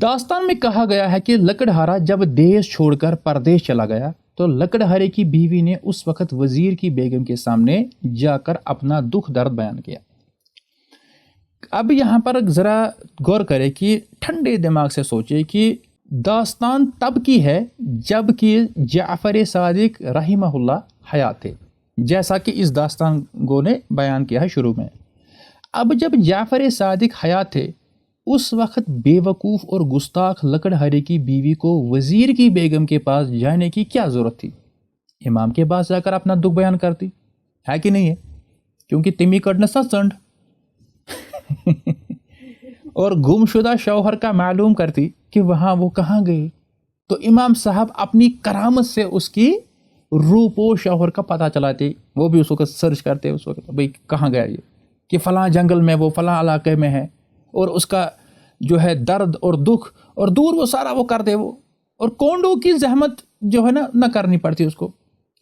داستان میں کہا گیا ہے کہ لکڑہارا جب دیش چھوڑ کر پردیش چلا گیا تو لکڑہارے کی بیوی نے اس وقت وزیر کی بیگم کے سامنے جا کر اپنا دکھ درد بیان کیا. اب یہاں پر ذرا غور کرے کہ ٹھنڈے دماغ سے سوچے کہ داستان تب کی ہے جب کہ جعفر صادق رحمہ اللہ حیات تھے، جیسا کہ اس داستان گو نے بیان کیا ہے شروع میں. اب جب جعفر صادق حیات تھے، اس وقت بے وقوف اور گستاخ لکڑہارے کی بیوی کو وزیر کی بیگم کے پاس جانے کی کیا ضرورت تھی؟ امام کے پاس جا کر اپنا دکھ بیان کرتی، ہے کہ نہیں ہے؟ کیونکہ تمی کٹنا سچنڈ اور گمشدہ شوہر کا معلوم کرتی کہ وہاں وہ کہاں گئے. تو امام صاحب اپنی کرامت سے اس کی روپو شوہر کا پتہ چلاتے، وہ بھی اس وقت سرچ کرتے اس وقت بھئی کہاں گیا یہ، کہ فلاں جنگل میں، وہ فلاں علاقے میں ہے، اور اس کا جو ہے درد اور دکھ اور دور وہ سارا وہ کر دے وہ، اور کونڈوں کی زحمت جو ہے نا نہ کرنی پڑتی اس کو،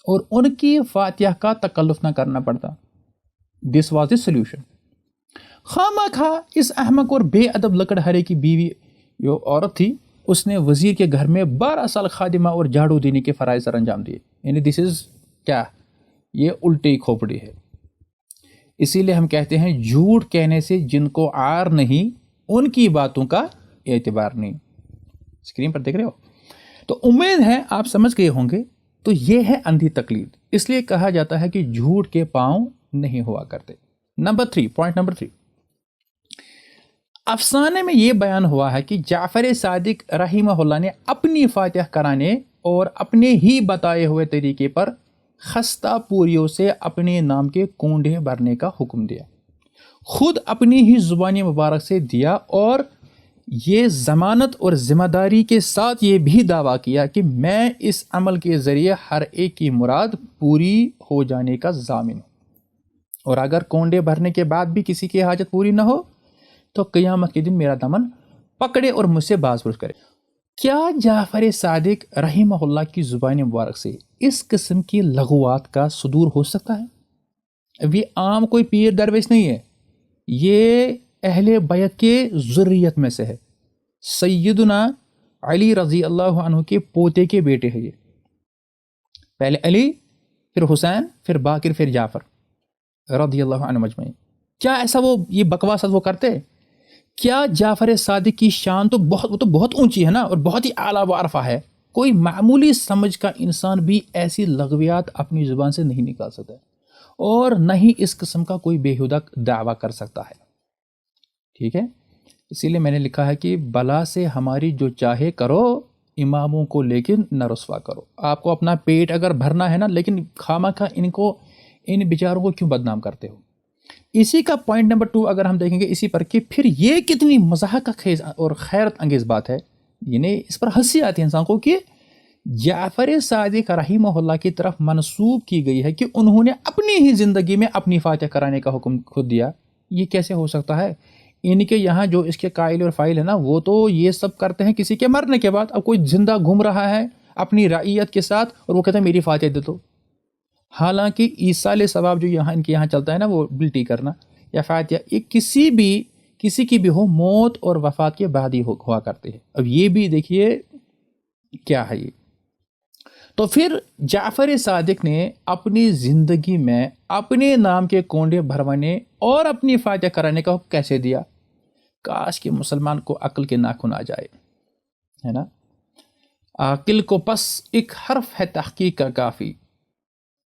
اور ان کی فاتحہ کا تکلف نہ کرنا پڑتا. دس واز دی سلیوشن. خواہ خواہ اس احمق اور بے ادب لکڑہارے کی بیوی جو عورت تھی، اس نے وزیر کے گھر میں 12 سال خادمہ اور جھاڑو دینے کے فرائض سر انجام دیے. یعنی دس از کیا، یہ الٹی کھوپڑی ہے. اسی لیے ہم کہتے ہیں جھوٹ کہنے سے جن کو عار نہیں ان کی باتوں کا اعتبار نہیں. اسکرین پر دیکھ رہے ہو؟ تو امید ہے آپ سمجھ گئے ہوں گے. تو یہ ہے اندھی تقلید. اس لیے کہا جاتا ہے کہ جھوٹ کے پاؤں نہیں ہوا کرتے. نمبر 3، پوائنٹ نمبر 3، افسانے میں یہ بیان ہوا ہے کہ جعفر صادق رحمہ اللہ نے اپنی فاتحہ کرانے اور اپنے ہی بتائے ہوئے طریقے پر خستہ پوریوں سے اپنے نام کے کونڈے بھرنے کا حکم دیا، خود اپنی ہی زبان مبارک سے دیا، اور یہ ضمانت اور ذمہ داری کے ساتھ یہ بھی دعویٰ کیا کہ میں اس عمل کے ذریعے ہر ایک کی مراد پوری ہو جانے کا ضامن ہوں. اور اگر کونڈے بھرنے کے بعد بھی کسی کی حاجت پوری نہ ہو تو قیامت کے دن میرا دامن پکڑے اور مجھ سے باز پرس کرے۔ کیا جعفر صادق رحمہ اللہ کی زبان مبارک سے اس قسم کی لغوات کا صدور ہو سکتا ہے؟ اب یہ عام کوئی پیر درویش نہیں ہے، یہ اہل بیت کے ذریت میں سے ہے، سیدنا علی رضی اللہ عنہ کے پوتے کے بیٹے ہیں یہ، پہلے علی پھر حسین پھر باقر پھر جعفر رضی اللہ عنہ مجمعین۔ کیا ایسا وہ یہ بکواس وہ کرتے؟ کیا جعفر صادق کی شان تو بہت اونچی ہے نا، اور بہت ہی اعلیٰ و عرفہ ہے، کوئی معمولی سمجھ کا انسان بھی ایسی لغویات اپنی زبان سے نہیں نکال سکتا ہے، اور نہ ہی اس قسم کا کوئی بےہودہ دعویٰ کر سکتا ہے، ٹھیک ہے؟ اسی لیے میں نے لکھا ہے کہ بلا سے ہماری جو چاہے کرو، اماموں کو لیکن نہ رسوا کرو۔ آپ کو اپنا پیٹ اگر بھرنا ہے نا، لیکن خواہ ان بیچاروں کو کیوں بدنام کرتے ہو؟ اسی کا پوائنٹ نمبر 2 اگر ہم دیکھیں گے اسی پر کہ پھر یہ کتنی مضحکہ خیز اور خیرت انگیز بات ہے، یعنی اس پر ہنسی آتی ہے انسان کو کہ جعفر صادق رحمہ اللہ کی طرف منسوب کی گئی ہے کہ انہوں نے اپنی ہی زندگی میں اپنی فاتح کرانے کا حکم خود دیا۔ یہ کیسے ہو سکتا ہے؟ ان کے یہاں جو اس کے قائل اور فائل ہے نا، وہ تو یہ سب کرتے ہیں کسی کے مرنے کے بعد۔ اب کوئی زندہ گھوم رہا ہے اپنی رعیت کے ساتھ اور وہ کہتے ہیں میری فاتح دے دو، حالانکہ ایصال ثواب جو یہاں ان کے یہاں چلتا ہے نا، وہ بلٹی کرنا یا فاتحہ، یہ کسی کی بھی ہو موت اور وفات کے بعد ہی ہوا کرتے ہیں۔ اب یہ بھی دیکھیے کیا ہے یہ۔ تو پھر جعفر صادق نے اپنی زندگی میں اپنے نام کے کونڈے بھروانے اور اپنی فاتحہ کرانے کا حکم کیسے دیا؟ کاش کہ مسلمان کو عقل کے ناخن آ جائے، ہے نا؟ عاقل کو پس ایک حرف ہے تحقیق کا کافی،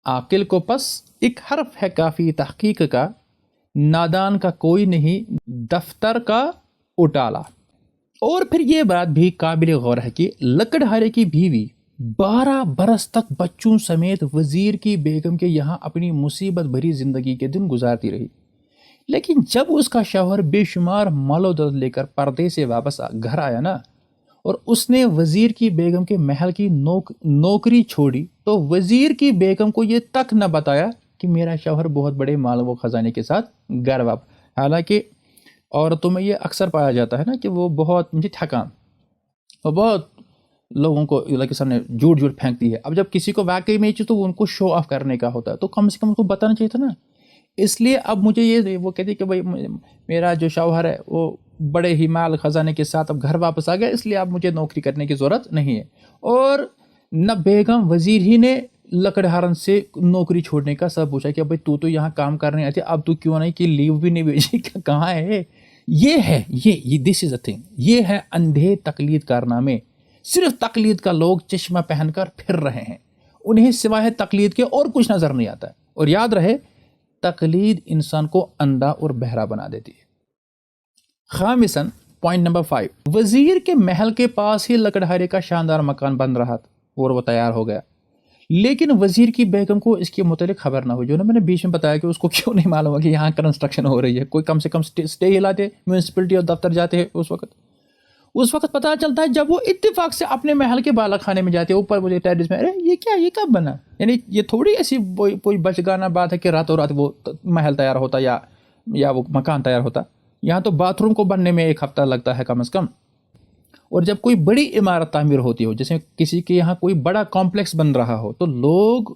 عاقل کو پس ایک حرف ہے کافی تحقیق کا، نادان کا کوئی نہیں دفتر کا اٹالا۔ اور پھر یہ بات بھی قابل غور ہے کہ لکڑہارے کی بیوی 12 برس تک بچوں سمیت وزیر کی بیگم کے یہاں اپنی مصیبت بھری زندگی کے دن گزارتی رہی، لیکن جب اس کا شوہر بے شمار مال و دولت لے کر پردے سے واپس گھر آیا نا، اور اس نے وزیر کی بیگم کے محل کی نوکری چھوڑی، تو وزیر کی بیگم کو یہ تک نہ بتایا کہ میرا شوہر بہت بڑے مال و خزانے کے ساتھ گھر واپس۔ حالانکہ عورتوں میں یہ اکثر پایا جاتا ہے نا کہ وہ بہت تھکان، وہ بہت لوگوں کو اللہ کے سامنے جھوٹ پھینکتی ہے۔ اب جب کسی کو واقعی میں یہ چیز تو ان کو شو آف کرنے کا ہوتا ہے، تو کم سے کم ان کو بتانا چاہیے تھا نا۔ اس لیے اب مجھے یہ وہ کہتی کہ بھائی میرا جو شوہر ہے وہ بڑے ہی مال خزانے کے ساتھ اب گھر واپس آ گیا، اس لیے اب مجھے نوکری کرنے کی ضرورت نہیں ہے۔ اور نہ بیگم وزیر ہی نے لکڑہارن سے نوکری چھوڑنے کا سب پوچھا کہ بھائی تو یہاں کام کرنے آتی، اب تو کیوں نہیں کہ لیو بھی نہیں بھیجی، کہاں ہے؟ یہ دس از اے تھنگ، یہ ہے اندھے تقلید کارنامے۔ صرف تقلید کا لوگ چشمہ پہن کر پھر رہے ہیں، انہیں سوائے تقلید کے اور کچھ نظر نہیں آتا ہے۔ اور یاد رہے، تقلید انسان کو اندھا اور بہرا بنا دیتی ہے۔ خامساً پوائنٹ نمبر 5، وزیر کے محل کے پاس ہی لکڑہارے کا شاندار مکان بن رہا تھا اور وہ تیار ہو گیا، لیکن وزیر کی بیگم کو اس کے متعلق خبر نہ ہوئی۔ جو میں نے بیچ میں بتایا کہ اس کو کیوں نہیں معلوم ہے کہ یہاں کنسٹرکشن ہو رہی ہے، کوئی کم سے کم اسٹے ہلاتے، میونسپلٹی اور دفتر جاتے ہیں۔ اس وقت پتہ چلتا ہے جب وہ اتفاق سے اپنے محل کے بالا خانے میں جاتے ہیں، اوپر وہ ٹیرس میں، ارے یہ کب بنا؟ یعنی یہ تھوڑی ایسی کوئی بچگانہ بات ہے کہ راتوں رات وہ محل تیار ہوتا یا وہ مکان تیار ہوتا۔ یہاں تو باتھ روم کو بننے میں 1 ہفتہ لگتا ہے کم از کم۔ اور جب کوئی بڑی عمارت تعمیر ہوتی ہو، جیسے کسی کے یہاں کوئی بڑا کمپلیکس بن رہا ہو، تو لوگ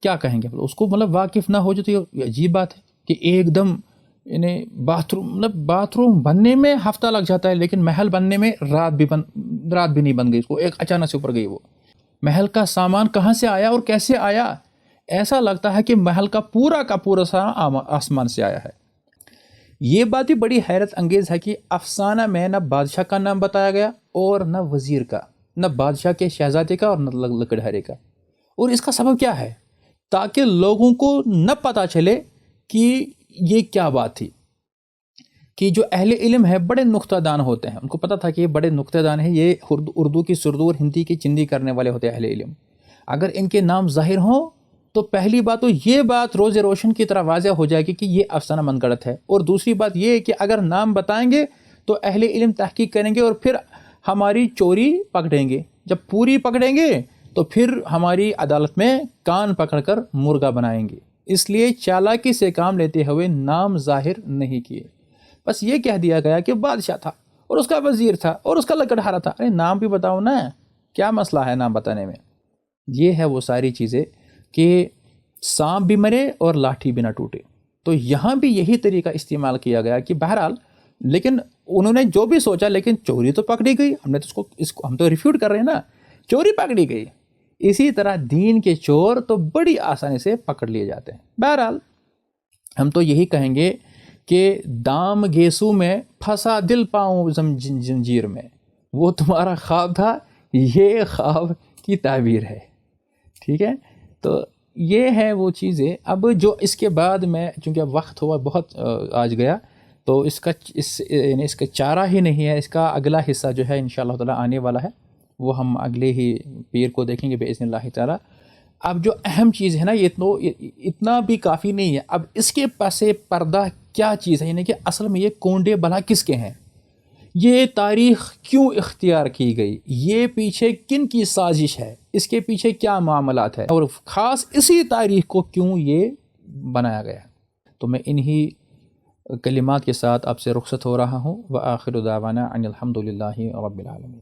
کیا کہیں گے؟ اس کو واقف نہ ہو جو، تو یہ عجیب بات ہے کہ ایک دم یعنی باتھ روم بننے میں ہفتہ لگ جاتا ہے، لیکن محل بننے میں رات بھی نہیں بن گئی، اس کو ایک اچانک سے اوپر گئی۔ وہ محل کا سامان کہاں سے آیا اور کیسے آیا؟ ایسا لگتا ہے کہ محل کا پورا سامان آسمان سے آیا ہے۔ یہ بات بھی بڑی حیرت انگیز ہے کہ افسانہ میں نہ بادشاہ کا نام بتایا گیا اور نہ وزیر کا، نہ بادشاہ کے شہزادے کا اور نہ لکڑہارے کا۔ اور اس کا سبب کیا ہے؟ تاکہ لوگوں کو نہ پتہ چلے کہ یہ کیا بات تھی، کہ جو اہل علم ہے بڑے نکتہ دان ہوتے ہیں، ان کو پتہ تھا کہ یہ بڑے نکتہ دان ہیں، یہ اردو کی سردو اور ہندی کی چندی کرنے والے ہوتے ہیں اہل علم۔ اگر ان کے نام ظاہر ہوں تو پہلی بات تو یہ بات روز روشن کی طرح واضح ہو جائے گی کہ یہ افسانہ من گڑت ہے، اور دوسری بات یہ کہ اگر نام بتائیں گے تو اہل علم تحقیق کریں گے اور پھر ہماری چوری پکڑیں گے۔ جب پوری پکڑیں گے تو پھر ہماری عدالت میں کان پکڑ کر مرغا بنائیں گے۔ اس لیے چالاکی سے کام لیتے ہوئے نام ظاہر نہیں کیے. بس یہ کہہ دیا گیا کہ بادشاہ تھا اور اس کا وزیر تھا اور اس کا لکڑہارا تھا. ارے نام بھی بتاؤ نا، کیا مسئلہ ہے نام بتانے میں؟ یہ ہے وہ ساری چیزیں کہ سانپ بھی مرے اور لاٹھی بھی نہ ٹوٹے. تو یہاں بھی یہی طریقہ استعمال کیا گیا کہ بہرحال لیکن انہوں نے جو بھی سوچا، لیکن چوری تو پکڑی گئی. ہم نے تو اس کو ہم تو ریفیوٹ کر رہے ہیں نا، چوری پکڑی گئی. اسی طرح دین کے چور تو بڑی آسانی سے پکڑ لیے جاتے ہیں. بہرحال ہم تو یہی کہیں گے کہ دام گیسو میں پھنسا دل پاؤں زنجیر میں، وہ تمہارا خواب تھا، یہ خواب کی تعبیر ہے. ٹھیک ہے، تو یہ ہے وہ چیزیں. اب جو اس کے بعد میں، چونکہ اب وقت ہوا بہت آج گیا، تو اس کا چارہ ہی نہیں ہے. اس کا اگلا حصہ جو ہے انشاءاللہ تعالیٰ آنے والا ہے، وہ ہم اگلے ہی پیر کو دیکھیں گے باذن اللہ تعالیٰ. اب جو اہم چیز ہے نا، یہ اتنا بھی کافی نہیں ہے. اب اس کے پس پردہ کیا چیز ہے، یعنی کہ اصل میں یہ کونڈے بلا کس کے ہیں، یہ تاریخ کیوں اختیار کی گئی، یہ پیچھے کن کی سازش ہے، اس کے پیچھے کیا معاملات ہے، اور خاص اسی تاریخ کو کیوں یہ بنایا گیا. تو میں انہی کلمات کے ساتھ آپ سے رخصت ہو رہا ہوں. وآخر دعوانا ان الحمد للہ رب العالمین.